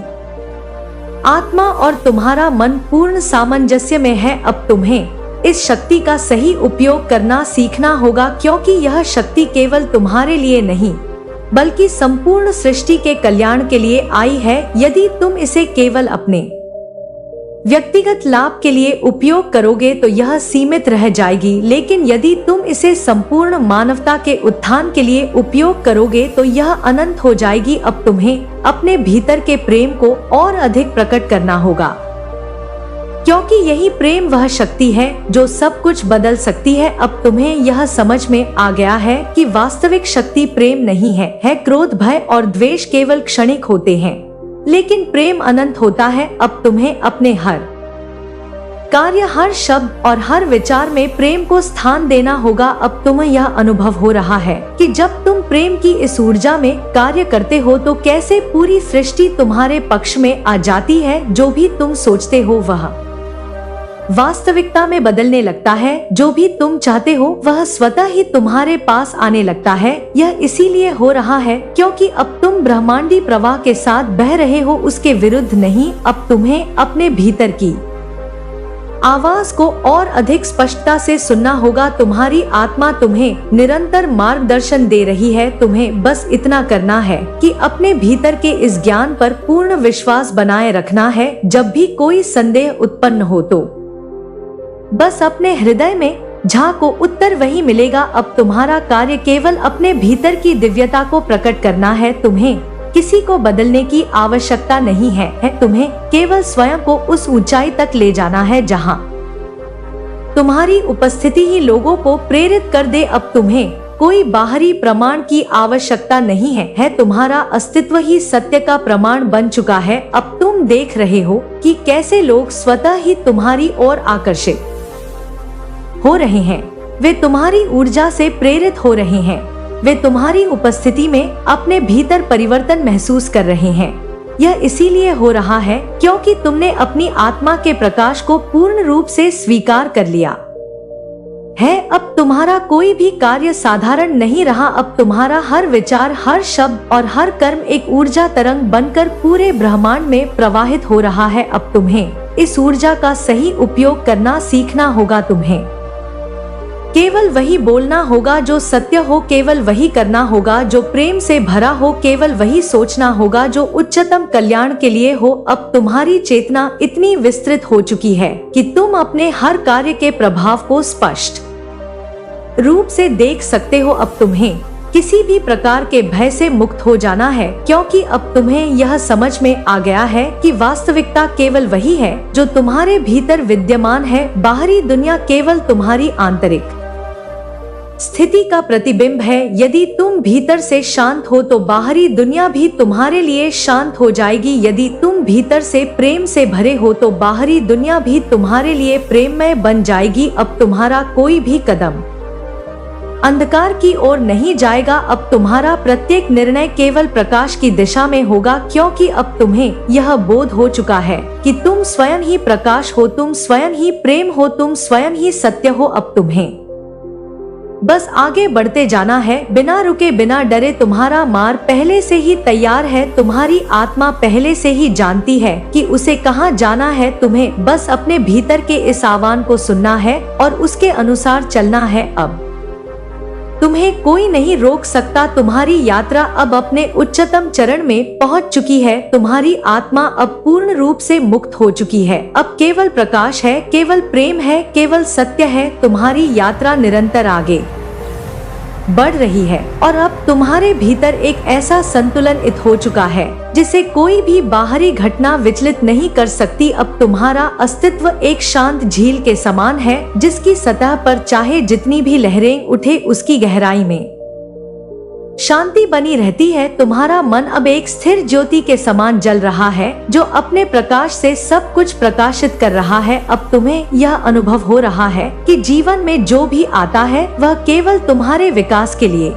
आत्मा और तुम्हारा मन पूर्ण सामंजस्य में है। अब तुम्हें इस शक्ति का सही उपयोग करना सीखना होगा, क्योंकि यह शक्ति केवल तुम्हारे लिए नहीं बल्कि संपूर्ण सृष्टि के कल्याण के लिए आई है। यदि तुम इसे केवल अपने व्यक्तिगत लाभ के लिए उपयोग करोगे तो यह सीमित रह जाएगी, लेकिन यदि तुम इसे संपूर्ण मानवता के उत्थान के लिए उपयोग करोगे तो यह अनंत हो जाएगी। अब तुम्हें अपने भीतर के प्रेम को और अधिक प्रकट करना होगा, क्योंकि यही प्रेम वह शक्ति है जो सब कुछ बदल सकती है। अब तुम्हें यह समझ में आ गया है कि वास्तविक शक्ति प्रेम नहीं है। क्रोध, भय और द्वेष केवल क्षणिक होते हैं, लेकिन प्रेम अनंत होता है। अब तुम्हें अपने हर कार्य, हर शब्द और हर विचार में प्रेम को स्थान देना होगा। अब तुम्हें यह अनुभव हो रहा है कि जब तुम प्रेम की इस ऊर्जा में कार्य करते हो तो कैसे पूरी सृष्टि तुम्हारे पक्ष में आ जाती है। जो भी तुम सोचते हो वह वास्तविकता में बदलने लगता है। जो भी तुम चाहते हो वह स्वतः ही तुम्हारे पास आने लगता है। यह इसीलिए हो रहा है क्योंकि अब तुम ब्रह्मांडी प्रवाह के साथ बह रहे हो, उसके विरुद्ध नहीं। अब तुम्हें अपने भीतर की आवाज को और अधिक स्पष्टता से सुनना होगा। तुम्हारी आत्मा तुम्हें निरंतर मार्गदर्शन दे रही है। तुम्हें बस इतना करना है कि अपने भीतर के इस ज्ञान पर पूर्ण विश्वास बनाए रखना है। जब भी कोई संदेह उत्पन्न हो तो बस अपने हृदय में झांको, उत्तर वही मिलेगा। अब तुम्हारा कार्य केवल अपने भीतर की दिव्यता को प्रकट करना है। तुम्हें किसी को बदलने की आवश्यकता नहीं है। तुम्हें केवल स्वयं को उस ऊंचाई तक ले जाना है जहां तुम्हारी उपस्थिति ही लोगों को प्रेरित कर दे। अब तुम्हें कोई बाहरी प्रमाण की आवश्यकता नहीं है। तुम्हारा अस्तित्व ही सत्य का प्रमाण बन चुका है। अब तुम देख रहे हो कि कैसे लोग स्वतः ही तुम्हारी ओर आकर्षित हो रहे हैं। वे तुम्हारी ऊर्जा से प्रेरित हो रहे हैं। वे तुम्हारी उपस्थिति में अपने भीतर परिवर्तन महसूस कर रहे हैं। यह इसीलिए हो रहा है क्योंकि तुमने अपनी आत्मा के प्रकाश को पूर्ण रूप से स्वीकार कर लिया है। अब तुम्हारा कोई भी कार्य साधारण नहीं रहा। अब तुम्हारा हर विचार, हर शब्द और हर कर्म एक ऊर्जा तरंग बनकर पूरे ब्रह्मांड में प्रवाहित हो रहा है। अब तुम्हें इस ऊर्जा का सही उपयोग करना सीखना होगा। तुम्हें केवल वही बोलना होगा जो सत्य हो, केवल वही करना होगा जो प्रेम से भरा हो, केवल वही सोचना होगा जो उच्चतम कल्याण के लिए हो। अब तुम्हारी चेतना इतनी विस्तृत हो चुकी है कि तुम अपने हर कार्य के प्रभाव को स्पष्ट रूप से देख सकते हो। अब तुम्हें किसी भी प्रकार के भय से मुक्त हो जाना है, क्योंकि अब तुम्हें यह समझ में आ गया है कि वास्तविकता केवल वही है जो तुम्हारे भीतर विद्यमान है। बाहरी दुनिया केवल तुम्हारी आंतरिक स्थिति का प्रतिबिंब है। यदि तुम भीतर से शांत हो तो बाहरी दुनिया भी तुम्हारे लिए शांत हो जाएगी। यदि तुम भीतर से प्रेम से भरे हो तो बाहरी दुनिया भी तुम्हारे लिए प्रेममय बन जाएगी। अब तुम्हारा कोई भी कदम अंधकार की ओर नहीं जाएगा। अब तुम्हारा प्रत्येक निर्णय केवल प्रकाश की दिशा में होगा, क्योंकि अब तुम्हें यह बोध हो चुका है कि तुम स्वयं ही प्रकाश हो, तुम स्वयं ही प्रेम हो, तुम स्वयं ही सत्य हो। अब तुम्हें बस आगे बढ़ते जाना है, बिना रुके बिना डरे। तुम्हारा मार्ग पहले से ही तैयार है। तुम्हारी आत्मा पहले से ही जानती है कि उसे कहाँ जाना है। तुम्हें बस अपने भीतर के इस आह्वान को सुनना है और उसके अनुसार चलना है। अब तुम्हें कोई नहीं रोक सकता। तुम्हारी यात्रा अब अपने उच्चतम चरण में पहुंच चुकी है। तुम्हारी आत्मा अब पूर्ण रूप से मुक्त हो चुकी है। अब केवल प्रकाश है, केवल प्रेम है, केवल सत्य है। तुम्हारी यात्रा निरंतर आगे बढ़ रही है और अब तुम्हारे भीतर एक ऐसा संतुलन हो चुका है जिसे कोई भी बाहरी घटना विचलित नहीं कर सकती। अब तुम्हारा अस्तित्व एक शांत झील के समान है जिसकी सतह पर चाहे जितनी भी लहरें उठे उसकी गहराई में शांति बनी रहती है। तुम्हारा मन अब एक स्थिर ज्योति के समान जल रहा है जो अपने प्रकाश से सब कुछ प्रकाशित कर रहा है। अब तुम्हें यह अनुभव हो रहा है कि जीवन में जो भी आता है वह केवल तुम्हारे विकास के लिए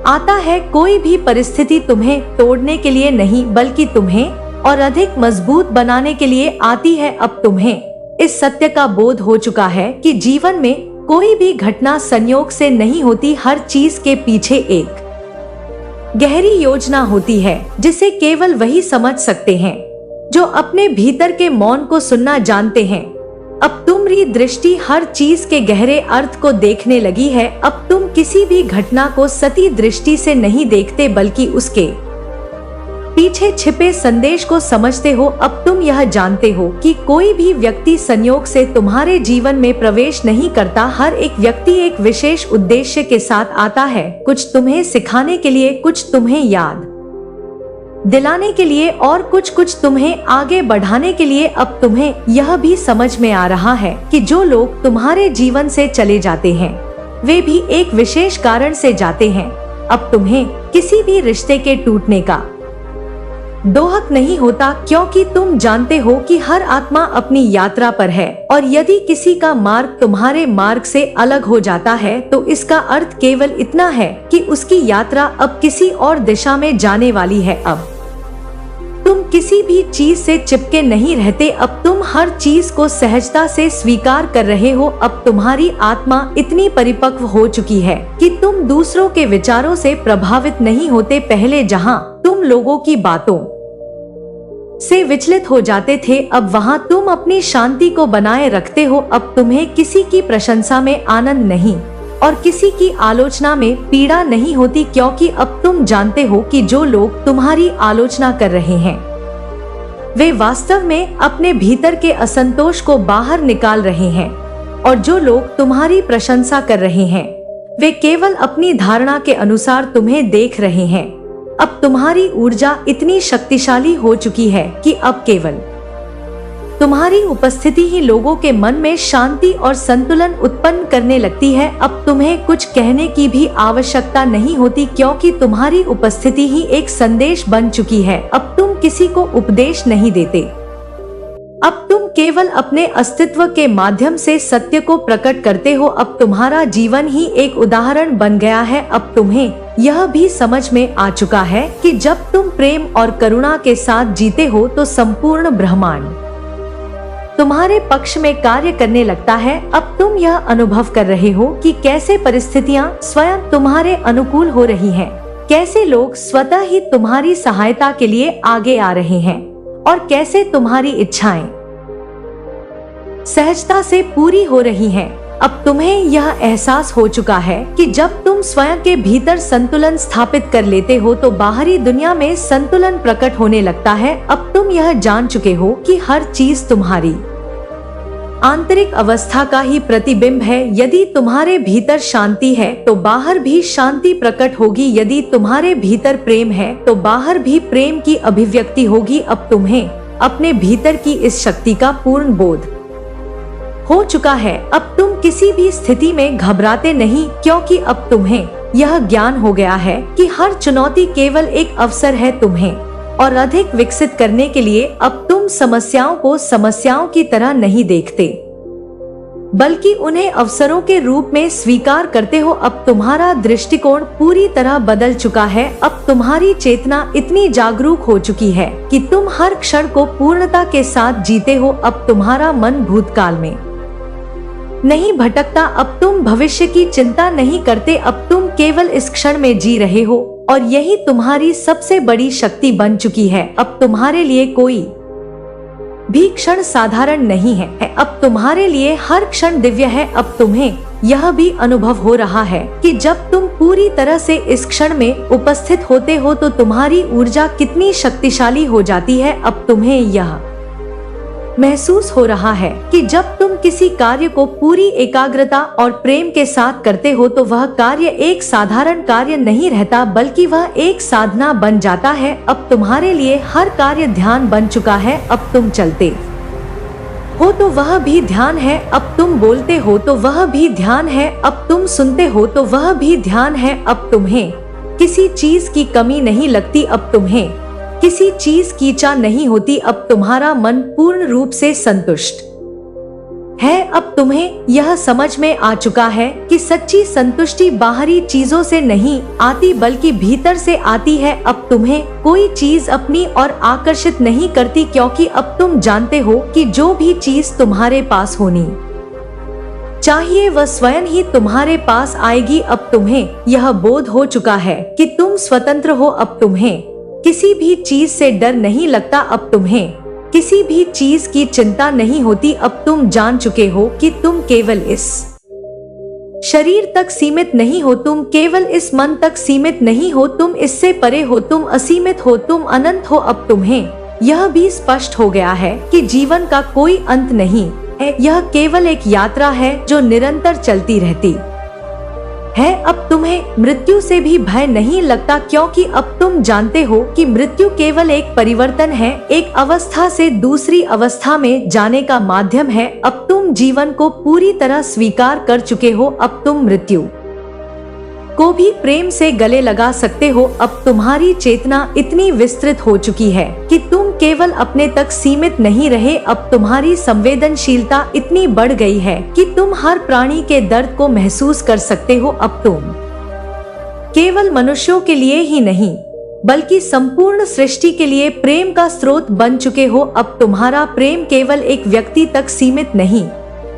आता है। कोई भी परिस्थिति तुम्हें तोड़ने के लिए नहीं बल्कि तुम्हें और अधिक मजबूत बनाने के लिए आती है। अब तुम्हें इस सत्य का बोध हो चुका है कि जीवन में कोई भी घटना संयोग से नहीं होती। हर चीज के पीछे एक गहरी योजना होती है जिसे केवल वही समझ सकते हैं जो अपने भीतर के मौन को सुनना जानते हैं। अब तुम्हारी दृष्टि हर चीज के गहरे अर्थ को देखने लगी है। अब तुम किसी भी घटना को सती दृष्टि से नहीं देखते बल्कि उसके पीछे छिपे संदेश को समझते हो। अब तुम यह जानते हो कि कोई भी व्यक्ति संयोग से तुम्हारे जीवन में प्रवेश नहीं करता। हर एक व्यक्ति एक विशेष उद्देश्य के साथ आता है, कुछ तुम्हें सिखाने के लिए, कुछ तुम्हें याद दिलाने के लिए और कुछ तुम्हें आगे बढ़ाने के लिए। अब तुम्हें यह भी समझ में आ रहा है कि जो लोग तुम्हारे जीवन से चले जाते हैं वे भी एक विशेष कारण से जाते हैं। अब तुम्हें किसी भी रिश्ते के टूटने का दोहक नहीं होता क्योंकि तुम जानते हो कि हर आत्मा अपनी यात्रा पर है और यदि किसी का मार्ग तुम्हारे मार्ग से अलग हो जाता है तो इसका अर्थ केवल इतना है कि उसकी यात्रा अब किसी और दिशा में जाने वाली है। अब तुम किसी भी चीज से चिपके नहीं रहते। अब तुम हर चीज को सहजता से स्वीकार कर रहे हो। अब तुम्हारी आत्मा इतनी परिपक्व हो चुकी है कि तुम दूसरों के विचारों से प्रभावित नहीं होते। पहले जहां तुम लोगों की बातों से विचलित हो जाते थे अब वहां तुम अपनी शांति को बनाए रखते हो। अब तुम्हें किसी की प्रशंसा में आनंद नहीं और किसी की आलोचना में पीड़ा नहीं होती क्योंकि अब तुम जानते हो कि जो लोग तुम्हारी आलोचना कर रहे हैं वे वास्तव में अपने भीतर के असंतोष को बाहर निकाल रहे हैं और जो लोग तुम्हारी प्रशंसा कर रहे हैं वे केवल अपनी धारणा के अनुसार तुम्हें देख रहे हैं। अब तुम्हारी ऊर्जा इतनी शक्तिशाली हो चुकी है कि अब केवल तुम्हारी उपस्थिति ही लोगों के मन में शांति और संतुलन उत्पन्न करने लगती है। अब तुम्हें कुछ कहने की भी आवश्यकता नहीं होती क्योंकि तुम्हारी उपस्थिति ही एक संदेश बन चुकी है। अब तुम किसी को उपदेश नहीं देते। अब तुम केवल अपने अस्तित्व के माध्यम से सत्य को प्रकट करते हो। अब तुम्हारा जीवन ही एक उदाहरण बन गया है। अब तुम्हें यह भी समझ में आ चुका है कि जब तुम प्रेम और करुणा के साथ जीते हो तो संपूर्ण ब्रह्मांड तुम्हारे पक्ष में कार्य करने लगता है। अब तुम यह अनुभव कर रहे हो कि कैसे परिस्थितियां स्वयं तुम्हारे अनुकूल हो रही हैं, कैसे लोग स्वतः ही तुम्हारी सहायता के लिए आगे आ रहे हैं और कैसे तुम्हारी इच्छाएं सहजता से पूरी हो रही हैं। अब तुम्हें यह एहसास हो चुका है कि जब तुम स्वयं के भीतर संतुलन स्थापित कर लेते हो तो बाहरी दुनिया में संतुलन प्रकट होने लगता है। अब तुम यह जान चुके हो कि हर चीज तुम्हारी आंतरिक अवस्था का ही प्रतिबिंब है। यदि तुम्हारे भीतर शांति है तो बाहर भी शांति प्रकट होगी। यदि तुम्हारे भीतर प्रेम है तो बाहर भी प्रेम की अभिव्यक्ति होगी। अब तुम्हें अपने भीतर की इस शक्ति का पूर्ण बोध हो चुका है। अब तुम किसी भी स्थिति में घबराते नहीं क्योंकि अब तुम्हें यह ज्ञान हो गया है कि हर चुनौती केवल एक अवसर है तुम्हें और अधिक विकसित करने के लिए। अब तुम समस्याओं को समस्याओं की तरह नहीं देखते बल्कि उन्हें अवसरों के रूप में स्वीकार करते हो। अब तुम्हारा दृष्टिकोण पूरी तरह बदल चुका है। अब तुम्हारी चेतना इतनी जागरूक हो चुकी है कि तुम हर क्षण को पूर्णता के साथ जीते हो। अब तुम्हारा मन भूतकाल में नहीं भटकता, अब तुम भविष्य की चिंता नहीं करते, अब तुम केवल इस क्षण में जी रहे हो और यही तुम्हारी सबसे बड़ी शक्ति बन चुकी है। अब तुम्हारे लिए कोई भी क्षण साधारण नहीं है, अब तुम्हारे लिए हर क्षण दिव्य है। अब तुम्हें यह भी अनुभव हो रहा है कि जब तुम पूरी तरह से इस क्षण में उपस्थित होते हो तो तुम्हारी ऊर्जा कितनी शक्तिशाली हो जाती है। अब तुम्हें यह महसूस हो रहा है कि जब तुम किसी कार्य को पूरी एकाग्रता और प्रेम के साथ करते हो तो वह कार्य एक साधारण कार्य नहीं रहता, बल्कि वह एक साधना बन जाता है। अब तुम्हारे लिए हर कार्य ध्यान बन चुका है। अब तुम चलते हो तो वह भी ध्यान है, अब तुम बोलते हो तो वह भी ध्यान है, अब तुम सुनते हो तो वह भी ध्यान है। अब तुम्हें किसी चीज की कमी नहीं लगती, अब तुम्हें किसी चीज की इच्छा नहीं होती, अब तुम्हारा मन पूर्ण रूप से संतुष्ट है। अब तुम्हें यह समझ में आ चुका है कि सच्ची संतुष्टि बाहरी चीजों से नहीं आती बल्कि भीतर से आती है। अब तुम्हें कोई चीज अपनी ओर आकर्षित नहीं करती, क्योंकि अब तुम जानते हो कि जो भी चीज तुम्हारे पास होनी चाहिए वह स्वयं ही तुम्हारे पास आएगी। अब तुम्हें यह बोध हो चुका है कि तुम स्वतंत्र हो, अब तुम्हें किसी भी चीज से डर नहीं लगता, अब तुम्हें किसी भी चीज की चिंता नहीं होती। अब तुम जान चुके हो कि तुम केवल इस शरीर तक सीमित नहीं हो, तुम केवल इस मन तक सीमित नहीं हो, तुम इससे परे हो, तुम असीमित हो, तुम अनंत हो। अब तुम्हें यह भी स्पष्ट हो गया है कि जीवन का कोई अंत नहीं है, यह केवल एक यात्रा है जो निरंतर चलती रहती है। अब तुम्हें मृत्यु से भी भय नहीं लगता, क्योंकि अब तुम जानते हो कि मृत्यु केवल एक परिवर्तन है, एक अवस्था से दूसरी अवस्था में जाने का माध्यम है। अब तुम जीवन को पूरी तरह स्वीकार कर चुके हो, अब तुम मृत्यु को भी प्रेम से गले लगा सकते हो। अब तुम्हारी चेतना इतनी विस्तृत हो चुकी है कि तुम केवल अपने तक सीमित नहीं रहे, अब तुम्हारी संवेदनशीलता इतनी बढ़ गई है कि तुम हर प्राणी के दर्द को महसूस कर सकते हो। अब तुम केवल मनुष्यों के लिए ही नहीं बल्कि संपूर्ण सृष्टि के लिए प्रेम का स्रोत बन चुके हो। अब तुम्हारा प्रेम केवल एक व्यक्ति तक सीमित नहीं,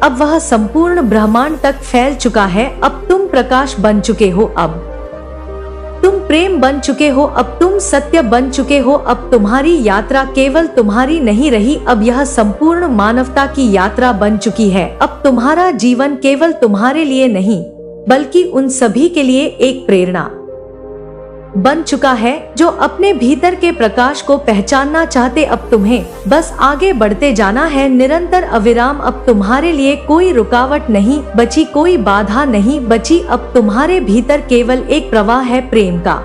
अब वह संपूर्ण ब्रह्मांड तक फैल चुका है। अब तुम प्रकाश बन चुके हो, अब तुम प्रेम बन चुके हो, अब तुम सत्य बन चुके हो। अब तुम्हारी यात्रा केवल तुम्हारी नहीं रही, अब यह संपूर्ण मानवता की यात्रा बन चुकी है। अब तुम्हारा जीवन केवल तुम्हारे लिए नहीं बल्कि उन सभी के लिए एक प्रेरणा बन चुका है जो अपने भीतर के प्रकाश को पहचानना चाहते। अब तुम्हें बस आगे बढ़ते जाना है, निरंतर अविराम। अब तुम्हारे लिए कोई रुकावट नहीं बची, कोई बाधा नहीं बची, अब तुम्हारे भीतर केवल एक प्रवाह है, प्रेम का,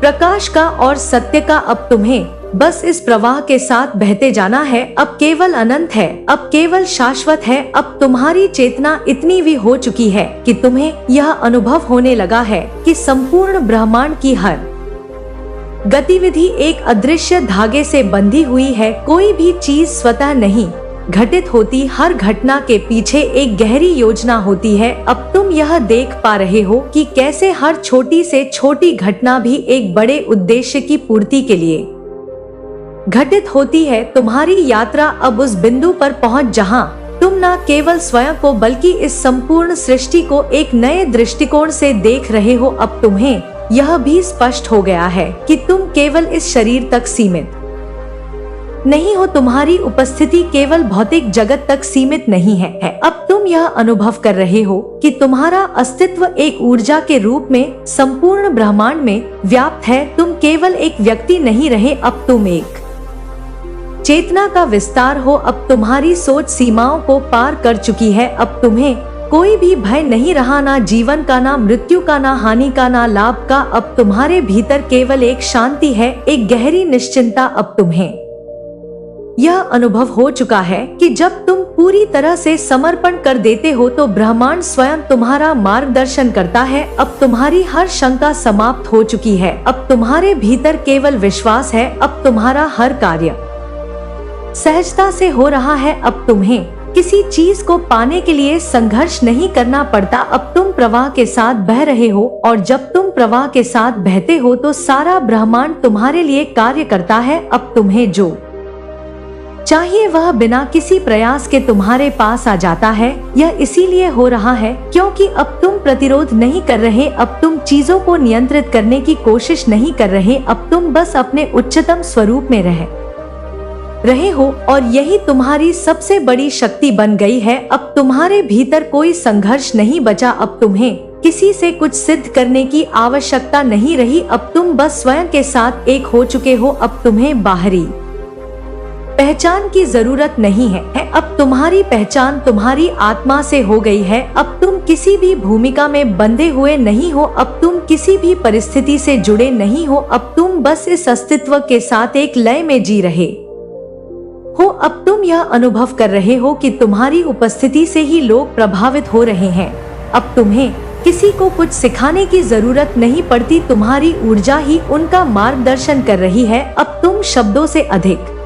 प्रकाश का और सत्य का। अब तुम्हें बस इस प्रवाह के साथ बहते जाना है, अब केवल अनंत है, अब केवल शाश्वत है। अब तुम्हारी चेतना इतनी भी हो चुकी है कि तुम्हें यह अनुभव होने लगा है कि संपूर्ण ब्रह्मांड की हर गतिविधि एक अदृश्य धागे से बंधी हुई है, कोई भी चीज स्वतः नहीं घटित होती, हर घटना के पीछे एक गहरी योजना होती है। अब तुम यह देख पा रहे हो कि कैसे हर छोटी से छोटी घटना भी एक बड़े उद्देश्य की पूर्ति के लिए घटित होती है। तुम्हारी यात्रा अब उस बिंदु पर पहुंच जहां तुम न केवल स्वयं को बल्कि इस संपूर्ण सृष्टि को एक नए दृष्टिकोण से देख रहे हो। अब तुम्हें यह भी स्पष्ट हो गया है कि तुम केवल इस शरीर तक सीमित नहीं हो, तुम्हारी उपस्थिति केवल भौतिक जगत तक सीमित नहीं है। अब तुम यह अनुभव कर रहे हो कि तुम्हारा अस्तित्व एक ऊर्जा के रूप में संपूर्ण ब्रह्मांड में व्याप्त है। तुम केवल एक व्यक्ति नहीं रहे, अब तुम एक चेतना का विस्तार हो। अब तुम्हारी सोच सीमाओं को पार कर चुकी है, अब तुम्हें कोई भी भय नहीं रहा, ना जीवन का, ना मृत्यु का, ना हानि का, ना लाभ का। अब तुम्हारे भीतर केवल एक शांति है, एक गहरी निश्चिंता। अब तुम्हें यह अनुभव हो चुका है कि जब तुम पूरी तरह से समर्पण कर देते हो तो ब्रह्मांड स्वयं तुम्हारा मार्गदर्शन करता है। अब तुम्हारी हर शंका समाप्त हो चुकी है, अब तुम्हारे भीतर केवल विश्वास है, अब तुम्हारा हर कार्य सहजता से हो रहा है। अब तुम्हें किसी चीज को पाने के लिए संघर्ष नहीं करना पड़ता, अब तुम प्रवाह के साथ बह रहे हो और जब तुम प्रवाह के साथ बहते हो तो सारा ब्रह्मांड तुम्हारे लिए कार्य करता है। अब तुम्हें जो चाहिए वह बिना किसी प्रयास के तुम्हारे पास आ जाता है। यह इसीलिए हो रहा है क्योंकि अब तुम प्रतिरोध नहीं कर रहे, अब तुम चीजों को नियंत्रित करने की कोशिश नहीं कर रहे, अब तुम बस अपने उच्चतम स्वरूप में रहे हो और यही तुम्हारी सबसे बड़ी शक्ति बन गई है। अब तुम्हारे भीतर कोई संघर्ष नहीं बचा, अब तुम्हें किसी से कुछ सिद्ध करने की आवश्यकता नहीं रही, अब तुम बस स्वयं के साथ एक हो चुके हो। अब तुम्हें बाहरी पहचान की जरूरत नहीं है। अब तुम्हारी पहचान तुम्हारी आत्मा से हो गई है। अब तुम किसी भी भूमिका में बंधे हुए नहीं हो, अब तुम किसी भी परिस्थिति से जुड़े नहीं हो, अब तुम बस इस अस्तित्व के साथ एक लय में जी रहे हो। अब तुम यह अनुभव कर रहे हो कि तुम्हारी उपस्थिति से ही लोग प्रभावित हो रहे हैं। अब तुम्हें किसी को कुछ सिखाने की जरूरत नहीं पड़ती, तुम्हारी ऊर्जा ही उनका मार्गदर्शन कर रही है। अब तुम शब्दों से अधिक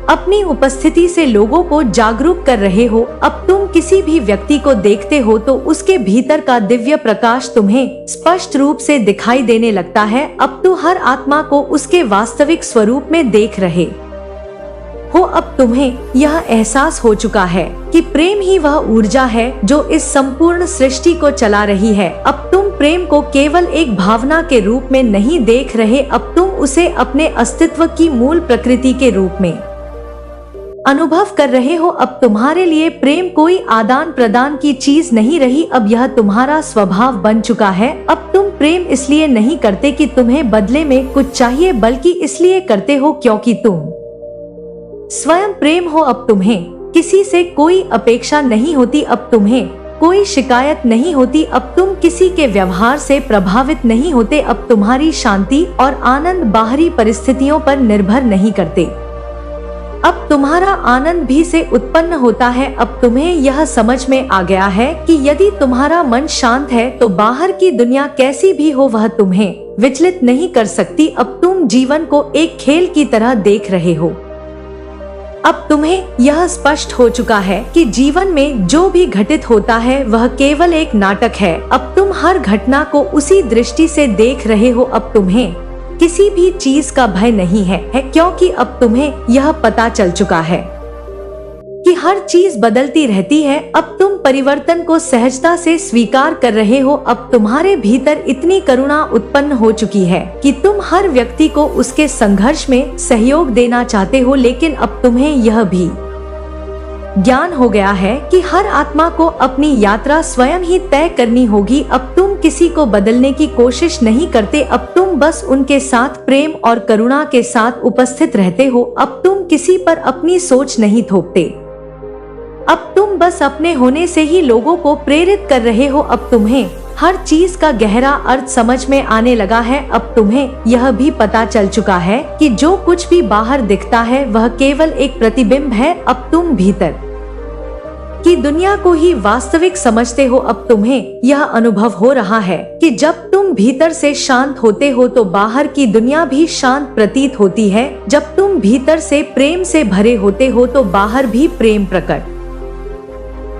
अपनी उपस्थिति से लोगों को जागरूक कर रहे हो। अब तुम किसी भी व्यक्ति को देखते हो तो उसके भीतर का दिव्य प्रकाश तुम्हें स्पष्ट रूप से दिखाई देने लगता है। अब तो हर आत्मा को उसके वास्तविक स्वरूप में देख रहे हो। अब तुम्हें यह एहसास हो चुका है कि प्रेम ही वह ऊर्जा है जो इस संपूर्ण सृष्टि को चला रही है। अब तुम प्रेम को केवल एक भावना के रूप में नहीं देख रहे, अब तुम उसे अपने अस्तित्व की मूल प्रकृति के रूप में अनुभव कर रहे हो। अब तुम्हारे लिए प्रेम कोई आदान प्रदान की चीज नहीं रही, अब यह तुम्हारा स्वभाव बन चुका है। अब तुम प्रेम इसलिए नहीं करते कि तुम्हें बदले में कुछ चाहिए, बल्कि इसलिए करते हो क्योंकि तुम स्वयं प्रेम हो। अब तुम्हें किसी से कोई अपेक्षा नहीं होती, अब तुम्हें कोई शिकायत नहीं होती, अब तुम किसी के व्यवहार से प्रभावित नहीं होते, अब तुम्हारी शांति और आनंद बाहरी परिस्थितियों पर निर्भर नहीं करते, अब तुम्हारा आनंद भी से उत्पन्न होता है। अब तुम्हें यह समझ में आ गया है कि यदि तुम्हारा मन शांत है तो बाहर की दुनिया कैसी भी हो वह तुम्हें विचलित नहीं कर सकती। अब तुम जीवन को एक खेल की तरह देख रहे हो। अब तुम्हें यह स्पष्ट हो चुका है कि जीवन में जो भी घटित होता है वह केवल एक नाटक है। अब तुम हर घटना को उसी दृष्टि से देख रहे हो। अब तुम्हें किसी भी चीज का भय नहीं है क्योंकि अब तुम्हें यह पता चल चुका है कि हर चीज बदलती रहती है। अब तुम परिवर्तन को सहजता से स्वीकार कर रहे हो। अब तुम्हारे भीतर इतनी करुणा उत्पन्न हो चुकी है कि तुम हर व्यक्ति को उसके संघर्ष में सहयोग देना चाहते हो, लेकिन अब तुम्हें यह भी ज्ञान हो गया है कि हर आत्मा को अपनी यात्रा स्वयं ही तय करनी होगी। अब तुम किसी को बदलने की कोशिश नहीं करते, अब तुम बस उनके साथ प्रेम और करुणा के साथ उपस्थित रहते हो। अब तुम किसी पर अपनी सोच नहीं थोपते, अब तुम बस अपने होने से ही लोगों को प्रेरित कर रहे हो। अब तुम्हें हर चीज का गहरा अर्थ समझ में आने लगा है। अब तुम्हें यह भी पता चल चुका है कि जो कुछ भी बाहर दिखता है वह केवल एक प्रतिबिंब है। अब तुम भीतर की दुनिया को ही वास्तविक समझते हो। अब तुम्हें यह अनुभव हो रहा है कि जब तुम भीतर से शांत होते हो तो बाहर की दुनिया भी शांत प्रतीत होती है। जब तुम भीतर से प्रेम से भरे होते हो तो बाहर भी प्रेम प्रकट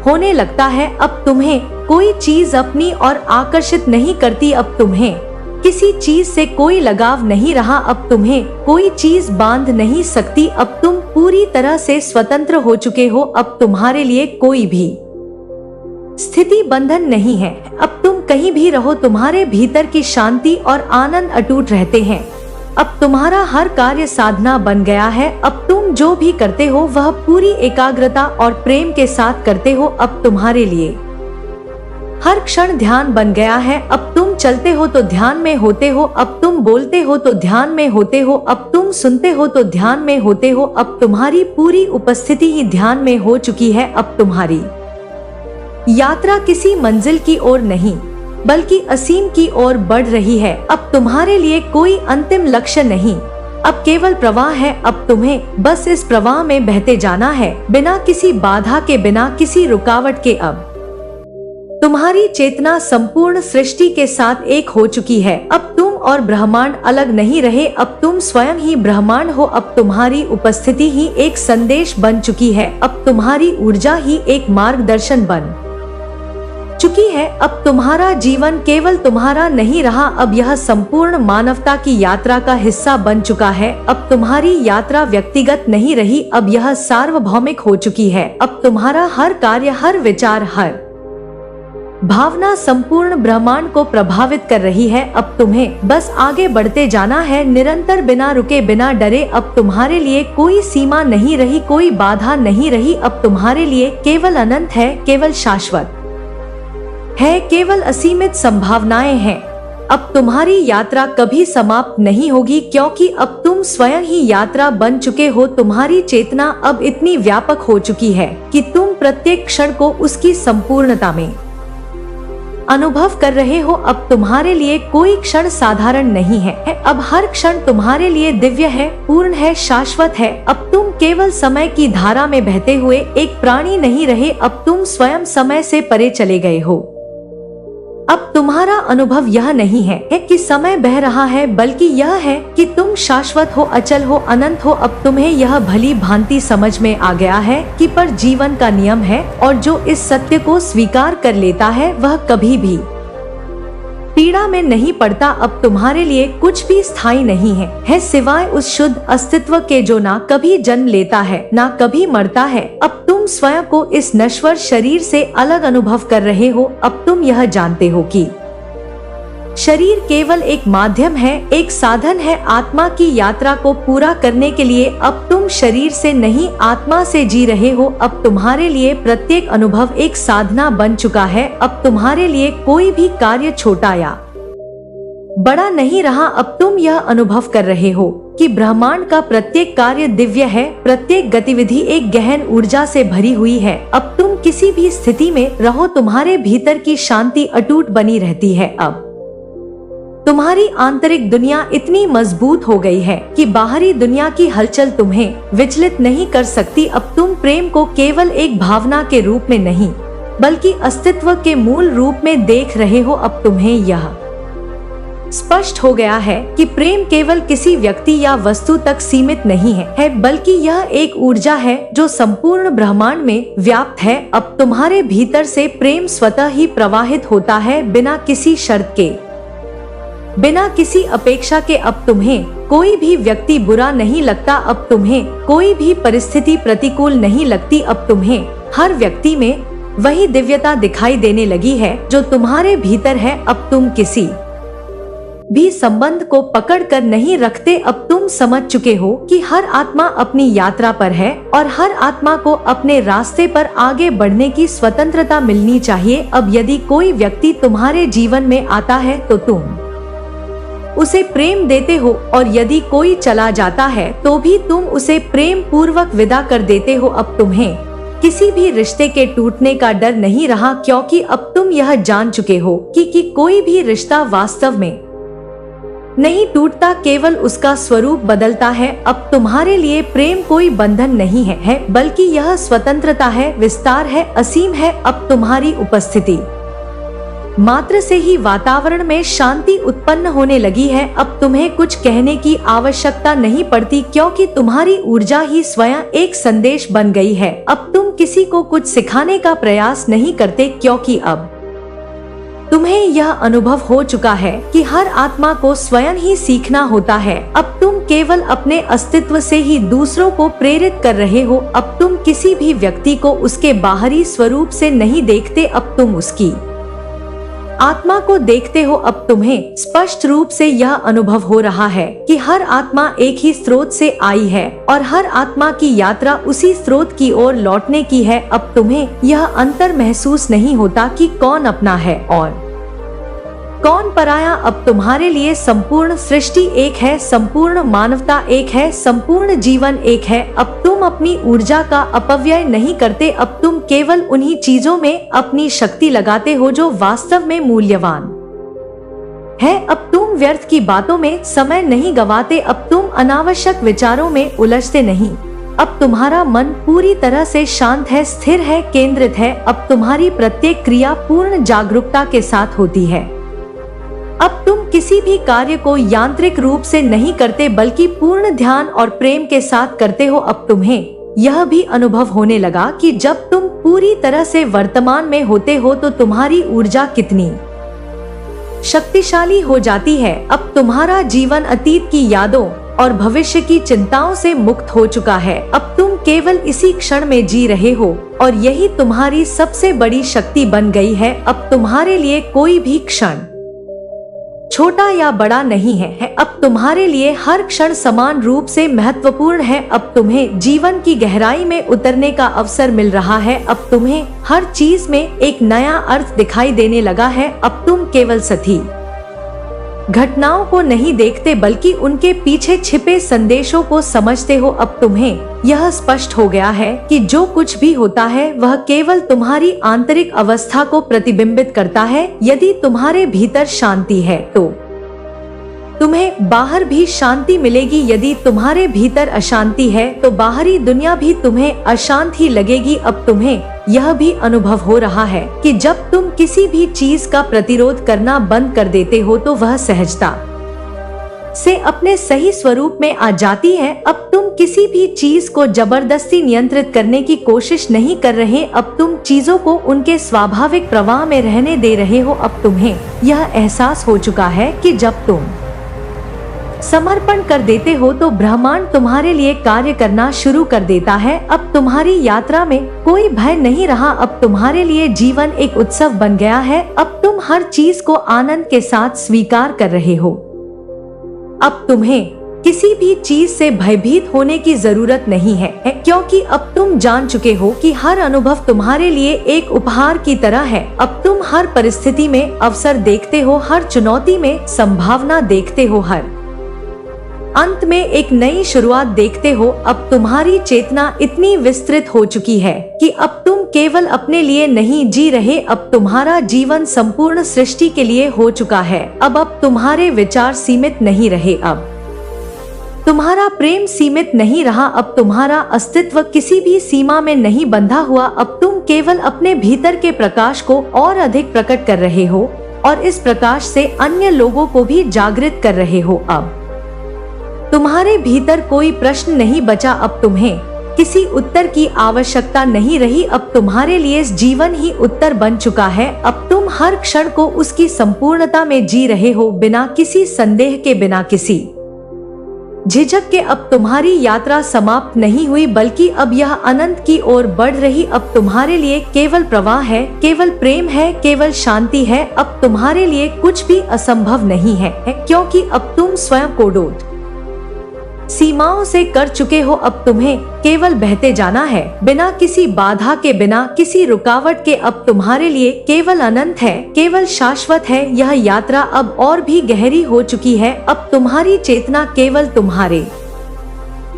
होने लगता है। अब तुम्हें कोई चीज अपनी ओर आकर्षित नहीं करती, अब तुम्हें किसी चीज से कोई लगाव नहीं रहा, अब तुम्हें कोई चीज बांध नहीं सकती। अब तुम पूरी तरह से स्वतंत्र हो चुके हो। अब तुम्हारे लिए कोई भी स्थिति बंधन नहीं है। अब तुम कहीं भी रहो, तुम्हारे भीतर की शांति और आनंद अटूट रहते हैं। अब तुम्हारा हर कार्य साधना बन गया है। अब तुम जो भी करते हो वह पूरी एकाग्रता और प्रेम के साथ करते हो। अब तुम्हारे लिए हर क्षण ध्यान बन गया है। अब तुम चलते हो तो ध्यान में होते हो, अब तुम बोलते हो तो ध्यान में होते हो, अब तुम सुनते हो तो ध्यान में होते हो। अब तुम्हारी पूरी उपस्थिति ही ध्यान में हो चुकी है। अब तुम्हारी यात्रा किसी मंजिल की ओर नहीं बल्कि असीम की ओर बढ़ रही है। अब तुम्हारे लिए कोई अंतिम लक्ष्य नहीं, अब केवल प्रवाह है। अब तुम्हें बस इस प्रवाह में बहते जाना है, बिना किसी बाधा के, बिना किसी रुकावट के। अब तुम्हारी चेतना संपूर्ण सृष्टि के साथ एक हो चुकी है। अब तुम और ब्रह्मांड अलग नहीं रहे, अब तुम स्वयं ही ब्रह्मांड हो। अब तुम्हारी उपस्थिति ही एक संदेश बन चुकी है। अब तुम्हारी ऊर्जा ही एक मार्गदर्शन बन चुकी है। अब तुम्हारा जीवन केवल तुम्हारा नहीं रहा, अब यह संपूर्ण मानवता की यात्रा का हिस्सा बन चुका है। अब तुम्हारी यात्रा व्यक्तिगत नहीं रही, अब यह सार्वभौमिक हो चुकी है। अब तुम्हारा हर कार्य, हर विचार, हर भावना संपूर्ण ब्रह्मांड को प्रभावित कर रही है। अब तुम्हें बस आगे बढ़ते जाना है, निरंतर, बिना रुके, बिना डरे। अब तुम्हारे लिए कोई सीमा नहीं रही, कोई बाधा नहीं रही। अब तुम्हारे लिए केवल अनंत है, केवल शाश्वत है, केवल असीमित संभावनाएं हैं। अब तुम्हारी यात्रा कभी समाप्त नहीं होगी, क्योंकि अब तुम स्वयं ही यात्रा बन चुके हो। तुम्हारी चेतना अब इतनी व्यापक हो चुकी है कि तुम प्रत्येक क्षण को उसकी संपूर्णता में अनुभव कर रहे हो। अब तुम्हारे लिए कोई क्षण साधारण नहीं है। अब हर क्षण तुम्हारे लिए दिव्य है, पूर्ण है, शाश्वत है। अब तुम केवल समय की धारा में बहते हुए एक प्राणी नहीं रहे, अब तुम स्वयं समय से परे चले गए हो। अब तुम्हारा अनुभव यह नहीं है कि समय बह रहा है, बल्कि यह है कि तुम शाश्वत हो, अचल हो, अनंत हो। अब तुम्हें यह भली भांति समझ में आ गया है कि पर जीवन का नियम है, और जो इस सत्य को स्वीकार कर लेता है वह कभी भी पीड़ा में नहीं पड़ता। अब तुम्हारे लिए कुछ भी स्थायी नहीं है सिवाय उस शुद्ध अस्तित्व के जो ना कभी जन्म लेता है, ना कभी मरता है। अब तुम स्वयं को इस नश्वर शरीर से अलग अनुभव कर रहे हो। अब तुम यह जानते हो कि शरीर केवल एक माध्यम है, एक साधन है आत्मा की यात्रा को पूरा करने के लिए। अब तुम शरीर से नहीं, आत्मा से जी रहे हो। अब तुम्हारे लिए प्रत्येक अनुभव एक साधना बन चुका है। अब तुम्हारे लिए कोई भी कार्य छोटा या बड़ा नहीं रहा। अब तुम यह अनुभव कर रहे हो कि ब्रह्मांड का प्रत्येक कार्य दिव्य है, प्रत्येक गतिविधि एक गहन ऊर्जा से भरी हुई है। अब तुम किसी भी स्थिति में रहो, तुम्हारे भीतर की शांति अटूट बनी रहती है। अब तुम्हारी आंतरिक दुनिया इतनी मजबूत हो गई है कि बाहरी दुनिया की हलचल तुम्हें विचलित नहीं कर सकती। अब तुम प्रेम को केवल एक भावना के रूप में नहीं, बल्कि अस्तित्व के मूल रूप में देख रहे हो। अब तुम्हें यह स्पष्ट हो गया है कि प्रेम केवल किसी व्यक्ति या वस्तु तक सीमित नहीं है, बल्कि यह एक ऊर्जा है जो संपूर्ण ब्रह्मांड में व्याप्त है। अब तुम्हारे भीतर से प्रेम स्वतः ही प्रवाहित होता है, बिना किसी शर्त के, बिना किसी अपेक्षा के। अब तुम्हें कोई भी व्यक्ति बुरा नहीं लगता, अब तुम्हें कोई भी परिस्थिति प्रतिकूल नहीं लगती। अब तुम्हें हर व्यक्ति में वही दिव्यता दिखाई देने लगी है जो तुम्हारे भीतर है। अब तुम किसी भी संबंध को पकड़ कर नहीं रखते। अब तुम समझ चुके हो कि हर आत्मा अपनी यात्रा पर है और हर आत्मा को अपने रास्ते पर आगे बढ़ने की स्वतंत्रता मिलनी चाहिए। अब यदि कोई व्यक्ति तुम्हारे जीवन में आता है तो तुम उसे प्रेम देते हो, और यदि कोई चला जाता है तो भी तुम उसे प्रेम पूर्वक विदा कर देते हो। अब तुम्हें किसी भी रिश्ते के टूटने का डर नहीं रहा, क्योंकि अब तुम यह जान चुके हो कि कोई भी रिश्ता वास्तव में नहीं टूटता, केवल उसका स्वरूप बदलता है। अब तुम्हारे लिए प्रेम कोई बंधन नहीं है, बल्कि यह स्वतंत्रता है, विस्तार है, असीम है। अब तुम्हारी उपस्थिति मात्र से ही वातावरण में शांति उत्पन्न होने लगी है। अब तुम्हें कुछ कहने की आवश्यकता नहीं पड़ती, क्योंकि तुम्हारी ऊर्जा ही स्वयं एक संदेश बन गई है। अब तुम किसी को कुछ सिखाने का प्रयास नहीं करते, क्योंकि अब तुम्हें यह अनुभव हो चुका है कि हर आत्मा को स्वयं ही सीखना होता है। अब तुम केवल अपने अस्तित्व से ही दूसरों को प्रेरित कर रहे हो। अब तुम किसी भी व्यक्ति को उसके बाहरी स्वरूप से नहीं देखते, अब तुम उसकी आत्मा को देखते हो। अब तुम्हें स्पष्ट रूप से यह अनुभव हो रहा है कि हर आत्मा एक ही स्रोत से आई है और हर आत्मा की यात्रा उसी स्रोत की ओर लौटने की है। अब तुम्हें यह अंतर महसूस नहीं होता कि कौन अपना है और कौन पराया। अब तुम्हारे लिए संपूर्ण सृष्टि एक है, संपूर्ण मानवता एक है, संपूर्ण जीवन एक है। अब तुम अपनी ऊर्जा का अपव्यय नहीं करते, अब तुम केवल उन्हीं चीजों में अपनी शक्ति लगाते हो जो वास्तव में मूल्यवान है। अब तुम व्यर्थ की बातों में समय नहीं गवाते, अब तुम अनावश्यक विचारों में उलझते नहीं। अब तुम्हारा मन पूरी तरह से शांत है, स्थिर है, केंद्रित है। अब तुम्हारी प्रत्येक क्रिया पूर्ण जागरूकता के साथ होती है। अब तुम किसी भी कार्य को यांत्रिक रूप से नहीं करते, बल्कि पूर्ण ध्यान और प्रेम के साथ करते हो। अब तुम्हें यह भी अनुभव होने लगा कि जब तुम पूरी तरह से वर्तमान में होते हो तो तुम्हारी ऊर्जा कितनी शक्तिशाली हो जाती है। अब तुम्हारा जीवन अतीत की यादों और भविष्य की चिंताओं से मुक्त हो चुका है। अब तुम केवल इसी क्षण में जी रहे हो और यही तुम्हारी सबसे बड़ी शक्ति बन गई है। अब तुम्हारे लिए कोई भी क्षण छोटा या बड़ा नहीं है। अब तुम्हारे लिए हर क्षण समान रूप से महत्वपूर्ण है। अब तुम्हें जीवन की गहराई में उतरने का अवसर मिल रहा है। अब तुम्हें हर चीज में एक नया अर्थ दिखाई देने लगा है। अब तुम केवल सही घटनाओं को नहीं देखते बल्कि उनके पीछे छिपे संदेशों को समझते हो। अब तुम्हें यह स्पष्ट हो गया है कि जो कुछ भी होता है वह केवल तुम्हारी आंतरिक अवस्था को प्रतिबिंबित करता है। यदि तुम्हारे भीतर शांति है तो तुम्हें बाहर भी शांति मिलेगी। यदि तुम्हारे भीतर अशांति है तो बाहरी दुनिया भी तुम्हें अशांत ही लगेगी। अब तुम्हें यह भी अनुभव हो रहा है कि जब तुम किसी भी चीज का प्रतिरोध करना बंद कर देते हो तो वह सहजता से अपने सही स्वरूप में आ जाती है। अब तुम किसी भी चीज को जबरदस्ती नियंत्रित करने की कोशिश नहीं कर रहे। अब तुम चीजों को उनके स्वाभाविक प्रवाह में रहने दे रहे हो। अब तुम्हें यह एहसास हो चुका है कि जब तुम समर्पण कर देते हो तो ब्रह्मांड तुम्हारे लिए कार्य करना शुरू कर देता है। अब तुम्हारी यात्रा में कोई भय नहीं रहा। अब तुम्हारे लिए जीवन एक उत्सव बन गया है। अब तुम हर चीज को आनंद के साथ स्वीकार कर रहे हो। अब तुम्हें किसी भी चीज से भयभीत होने की जरूरत नहीं है, क्योंकि अब तुम जान चुके हो कि हर अनुभव तुम्हारे लिए एक उपहार की तरह है। अब तुम हर परिस्थिति में अवसर देखते हो, हर चुनौती में संभावना देखते हो, हर अंत में एक नई शुरुआत देखते हो। अब तुम्हारी चेतना इतनी विस्तृत हो चुकी है कि अब तुम केवल अपने लिए नहीं जी रहे। अब तुम्हारा जीवन संपूर्ण सृष्टि के लिए हो चुका है। अब तुम्हारे विचार सीमित नहीं रहे। अब तुम्हारा प्रेम सीमित नहीं रहा। अब तुम्हारा अस्तित्व किसी भी सीमा में नहीं बंधा हुआ। अब तुम केवल अपने भीतर के प्रकाश को और अधिक प्रकट कर रहे हो और इस प्रकाश से अन्य लोगों को भी जागृत कर रहे हो। अब तुम्हारे भीतर कोई प्रश्न नहीं बचा। अब तुम्हें किसी उत्तर की आवश्यकता नहीं रही। अब तुम्हारे लिए जीवन ही उत्तर बन चुका है। अब तुम हर क्षण को उसकी संपूर्णता में जी रहे हो, बिना किसी संदेह के, बिना किसी झिझक के। अब तुम्हारी यात्रा समाप्त नहीं हुई बल्कि अब यह अनंत की ओर बढ़ रही। अब तुम्हारे लिए केवल प्रवाह है, केवल प्रेम है, केवल शांति है। अब तुम्हारे लिए कुछ भी असंभव नहीं है, क्योंकि अब तुम स्वयं को डोट सीमाओं से कर चुके हो। अब तुम्हें केवल बहते जाना है, बिना किसी बाधा के, बिना किसी रुकावट के। अब तुम्हारे लिए केवल अनंत है, केवल शाश्वत है। यह यात्रा अब और भी गहरी हो चुकी है। अब तुम्हारी चेतना केवल तुम्हारे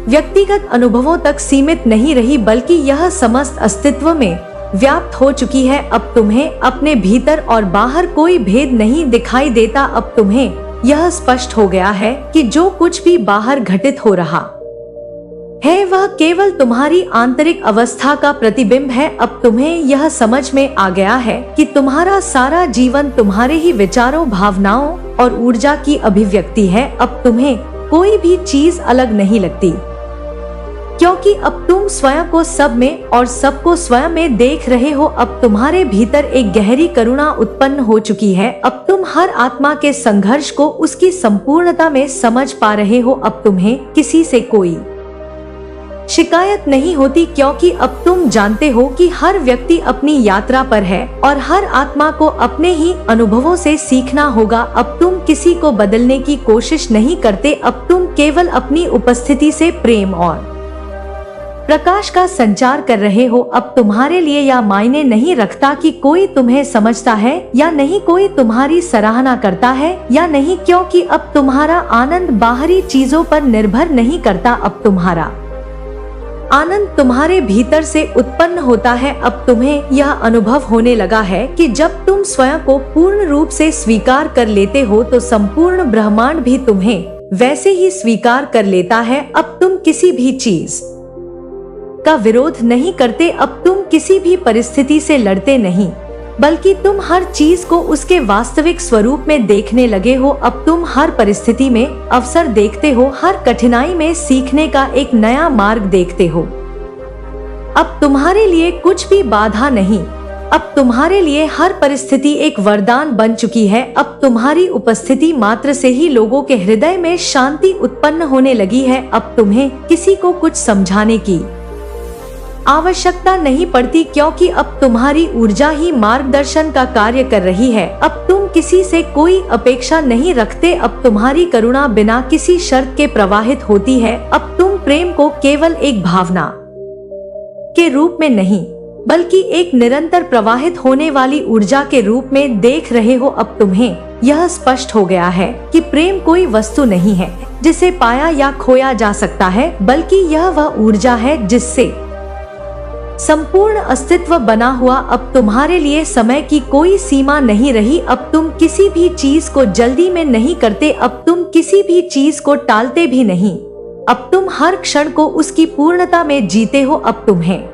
व्यक्तिगत अनुभवों तक सीमित नहीं रही बल्कि यह समस्त अस्तित्व में व्याप्त हो चुकी है। अब तुम्हें अपने भीतर और बाहर कोई भेद नहीं दिखाई देता। अब तुम्हें यह स्पष्ट हो गया है कि जो कुछ भी बाहर घटित हो रहा है वह केवल तुम्हारी आंतरिक अवस्था का प्रतिबिंब है। अब तुम्हें यह समझ में आ गया है कि तुम्हारा सारा जीवन तुम्हारे ही विचारों, भावनाओं और ऊर्जा की अभिव्यक्ति है। अब तुम्हें कोई भी चीज अलग नहीं लगती, क्योंकि अब तुम स्वयं को सब में और सबको स्वयं में देख रहे हो। अब तुम्हारे भीतर एक गहरी करुणा उत्पन्न हो चुकी है। अब तुम हर आत्मा के संघर्ष को उसकी संपूर्णता में समझ पा रहे हो। अब तुम्हें किसी से कोई शिकायत नहीं होती, क्योंकि अब तुम जानते हो कि हर व्यक्ति अपनी यात्रा पर है और हर आत्मा को अपने ही अनुभवों से सीखना होगा। अब तुम किसी को बदलने की कोशिश नहीं करते। अब तुम केवल अपनी उपस्थिति से प्रेम और प्रकाश का संचार कर रहे हो। अब तुम्हारे लिए यह मायने नहीं रखता कि कोई तुम्हें समझता है या नहीं, कोई तुम्हारी सराहना करता है या नहीं, क्योंकि अब तुम्हारा आनंद बाहरी चीजों पर निर्भर नहीं करता। अब तुम्हारा आनंद तुम्हारे भीतर से उत्पन्न होता है। अब तुम्हें यह अनुभव होने लगा है कि जब तुम स्वयं को पूर्ण रूप से स्वीकार कर लेते हो तो संपूर्ण ब्रह्मांड भी तुम्हें वैसे ही स्वीकार कर लेता है। अब तुम किसी भी चीज का विरोध नहीं करते। अब तुम किसी भी परिस्थिति से लड़ते नहीं, बल्कि तुम हर चीज को उसके वास्तविक स्वरूप में देखने लगे हो। अब तुम हर परिस्थिति में अवसर देखते हो, हर कठिनाई में सीखने का एक नया मार्ग देखते हो। अब तुम्हारे लिए कुछ भी बाधा नहीं। अब तुम्हारे लिए हर परिस्थिति एक वरदान बन चुकी है। अब तुम्हारी उपस्थिति मात्र से ही लोगों के हृदय में शांति उत्पन्न होने लगी है। अब तुम्हें किसी को कुछ समझाने की आवश्यकता नहीं पड़ती, क्योंकि अब तुम्हारी ऊर्जा ही मार्गदर्शन का कार्य कर रही है। अब तुम किसी से कोई अपेक्षा नहीं रखते। अब तुम्हारी करुणा बिना किसी शर्त के प्रवाहित होती है। अब तुम प्रेम को केवल एक भावना के रूप में नहीं, बल्कि एक निरंतर प्रवाहित होने वाली ऊर्जा के रूप में देख रहे हो। अब तुम्हें यह स्पष्ट हो गया है कि प्रेम कोई वस्तु नहीं है जिसे पाया या खोया जा सकता है, बल्कि यह वह ऊर्जा है जिससे संपूर्ण अस्तित्व बना हुआ। अब तुम्हारे लिए समय की कोई सीमा नहीं रही। अब तुम किसी भी चीज को जल्दी में नहीं करते। अब तुम किसी भी चीज को टालते भी नहीं। अब तुम हर क्षण को उसकी पूर्णता में जीते हो। अब तुम्हें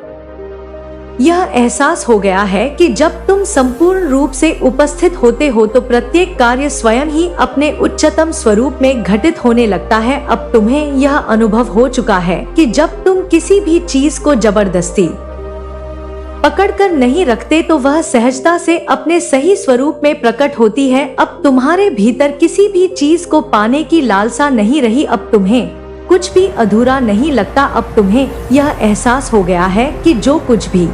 यह एहसास हो गया है कि जब तुम संपूर्ण रूप से उपस्थित होते हो तो प्रत्येक कार्य स्वयं ही अपने उच्चतम स्वरूप में घटित होने लगता है। अब तुम्हें यह अनुभव हो चुका है कि जब तुम किसी भी चीज को जबरदस्ती पकड़कर नहीं रखते तो वह सहजता से अपने सही स्वरूप में प्रकट होती है। अब तुम्हारे भीतर किसी भी चीज को पाने की लालसा नहीं रही। अब तुम्हें कुछ भी अधूरा नहीं लगता। अब तुम्हें यह एहसास हो गया है कि जो कुछ भी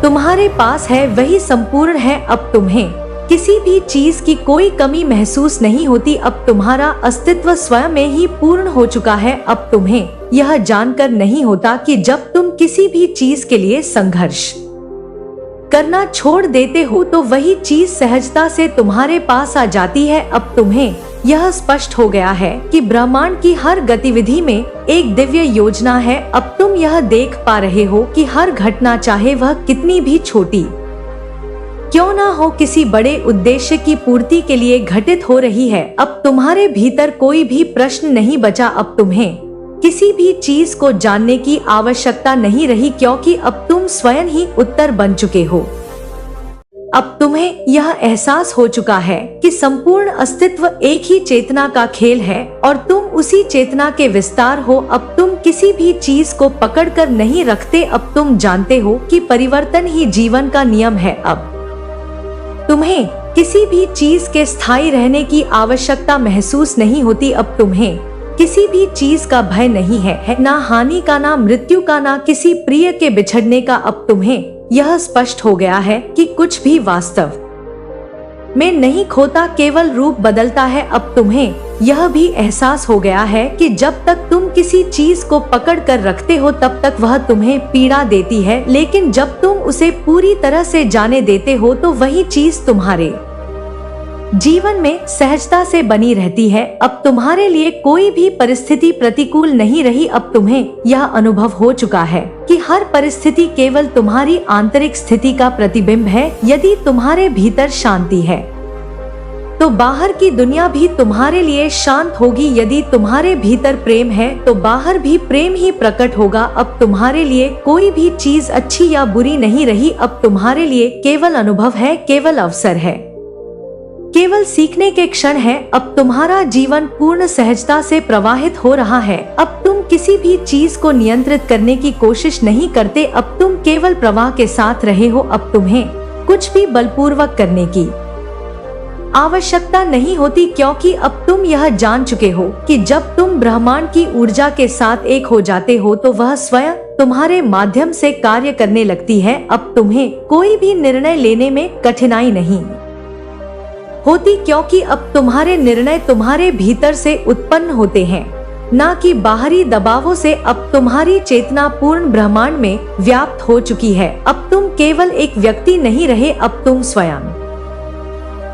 तुम्हारे पास है वही संपूर्ण है। अब तुम्हें किसी भी चीज की कोई कमी महसूस नहीं होती। अब तुम्हारा अस्तित्व स्वयं में ही पूर्ण हो चुका है। अब तुम्हें यह जानकर नहीं होता कि जब तुम किसी भी चीज के लिए संघर्ष करना छोड़ देते हो तो वही चीज सहजता से तुम्हारे पास आ जाती है। अब तुम्हें यह स्पष्ट हो गया है कि ब्रह्मांड की हर गतिविधि में एक दिव्य योजना है। अब तुम यह देख पा रहे हो कि हर घटना, चाहे वह कितनी भी छोटी क्यों ना हो, किसी बड़े उद्देश्य की पूर्ति के लिए घटित हो रही है। अब तुम्हारे भीतर कोई भी प्रश्न नहीं बचा। अब तुम्हें किसी भी चीज को जानने की आवश्यकता नहीं रही, क्योंकि अब तुम स्वयं ही उत्तर बन चुके हो। अब तुम्हें यह एहसास हो चुका है कि संपूर्ण अस्तित्व एक ही चेतना का खेल है और तुम उसी चेतना के विस्तार हो। अब तुम किसी भी चीज को पकड़कर नहीं रखते। अब तुम जानते हो कि परिवर्तन ही जीवन का नियम है। अब तुम्हें किसी भी चीज के स्थायी रहने की आवश्यकता महसूस नहीं होती। अब तुम्हें किसी भी चीज का भय नहीं है, ना हानि का, ना मृत्यु का, ना किसी प्रिय के बिछड़ने का। अब तुम्हें यह स्पष्ट हो गया है कि कुछ भी वास्तव में नहीं खोता, केवल रूप बदलता है। अब तुम्हें यह भी एहसास हो गया है कि जब तक तुम किसी चीज को पकड़ कर रखते हो तब तक वह तुम्हें पीड़ा देती है, लेकिन जब तुम उसे पूरी तरह से जाने देते हो तो वही चीज तुम्हारे जीवन में सहजता से बनी रहती है। अब तुम्हारे लिए कोई भी परिस्थिति प्रतिकूल नहीं रही। अब तुम्हें यह अनुभव हो चुका है कि हर परिस्थिति केवल तुम्हारी आंतरिक स्थिति का प्रतिबिंब है। यदि तुम्हारे भीतर शांति है तो बाहर की दुनिया भी तुम्हारे लिए शांत होगी। यदि तुम्हारे भीतर प्रेम है तो बाहर भी प्रेम ही प्रकट होगा। अब तुम्हारे लिए कोई भी चीज अच्छी या बुरी नहीं रही। अब तुम्हारे लिए केवल अनुभव है, केवल अवसर है, केवल सीखने के क्षण है। अब तुम्हारा जीवन पूर्ण सहजता से प्रवाहित हो रहा है। अब तुम किसी भी चीज को नियंत्रित करने की कोशिश नहीं करते। अब तुम केवल प्रवाह के साथ रहे हो। अब तुम्हें कुछ भी बलपूर्वक करने की आवश्यकता नहीं होती, क्योंकि अब तुम यह जान चुके हो कि जब तुम ब्रह्मांड की ऊर्जा के साथ एक हो जाते हो तो वह स्वयं तुम्हारे माध्यम से कार्य करने लगती है। अब तुम्हें कोई भी निर्णय लेने में कठिनाई नहीं होती, क्योंकि अब तुम्हारे निर्णय तुम्हारे भीतर से उत्पन्न होते हैं, ना कि बाहरी दबावों से। अब तुम्हारी चेतना पूर्ण ब्रह्मांड में व्याप्त हो चुकी है। अब तुम केवल एक व्यक्ति नहीं रहे, अब तुम स्वयं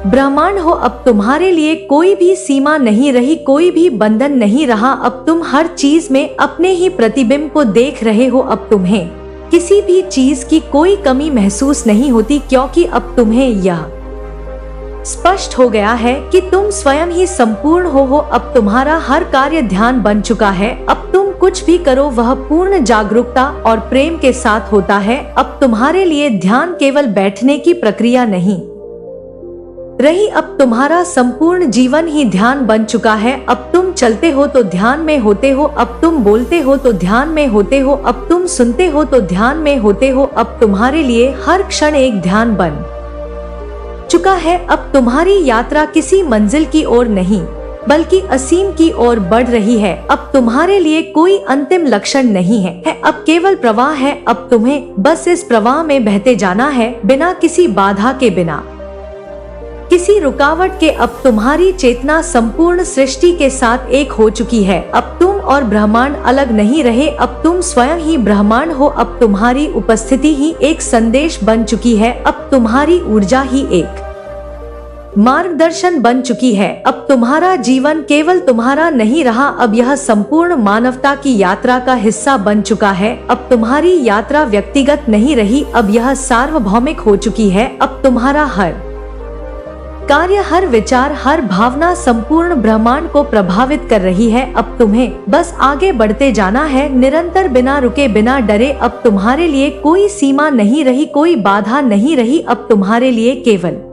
ब्रह्मांड हो। अब तुम्हारे लिए कोई भी सीमा नहीं रही, कोई भी बंधन नहीं रहा। अब तुम हर चीज में अपने ही प्रतिबिंब को देख रहे हो। अब तुम्हें किसी भी चीज की कोई कमी महसूस नहीं होती, क्योंकि अब तुम्हें यह स्पष्ट हो गया है कि तुम स्वयं ही संपूर्ण हो। अब तुम्हारा हर कार्य ध्यान बन चुका है। अब तुम कुछ भी करो वह पूर्ण जागरूकता और प्रेम के साथ होता है। अब तुम्हारे लिए ध्यान केवल बैठने की प्रक्रिया नहीं, रही। अब तुम्हारा संपूर्ण जीवन ही ध्यान बन चुका है। अब तुम चलते हो तो ध्यान में होते हो, अब तुम बोलते हो तो ध्यान में होते हो, अब तुम सुनते हो तो ध्यान में होते हो। अब तुम्हारे लिए हर क्षण एक ध्यान बन चुका है। अब तुम्हारी यात्रा किसी मंजिल की ओर नहीं बल्कि असीम की ओर बढ़ रही है। अब तुम्हारे लिए कोई अंतिम लक्षण नहीं है, अब केवल प्रवाह है। अब तुम्हें बस इस प्रवाह में बहते जाना है, बिना किसी बाधा के, बिना किसी रुकावट के। अब तुम्हारी चेतना संपूर्ण सृष्टि के साथ एक हो चुकी है। अब तुम और ब्रह्मांड अलग नहीं रहे, अब तुम स्वयं ही ब्रह्मांड हो। अब तुम्हारी उपस्थिति ही एक संदेश बन चुकी है, अब तुम्हारी ऊर्जा ही एक मार्गदर्शन बन चुकी है। अब तुम्हारा जीवन केवल तुम्हारा नहीं रहा, अब यह संपूर्ण मानवता की यात्रा का हिस्सा बन चुका है। अब तुम्हारी यात्रा व्यक्तिगत नहीं रही, अब यह सार्वभौमिक हो चुकी है। अब तुम्हारा हर कार्य, हर विचार, हर भावना संपूर्ण ब्रह्मांड को प्रभावित कर रही है। अब तुम्हें बस आगे बढ़ते जाना है, निरंतर, बिना रुके, बिना डरे। अब तुम्हारे लिए कोई सीमा नहीं रही, कोई बाधा नहीं रही। अब तुम्हारे लिए केवल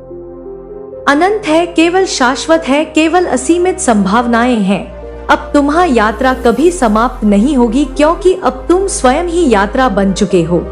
अनंत है, केवल शाश्वत है, केवल असीमित संभावनाएं हैं। अब तुम्हारी यात्रा कभी समाप्त नहीं होगी, क्योंकि अब तुम स्वयं ही यात्रा बन चुके हो।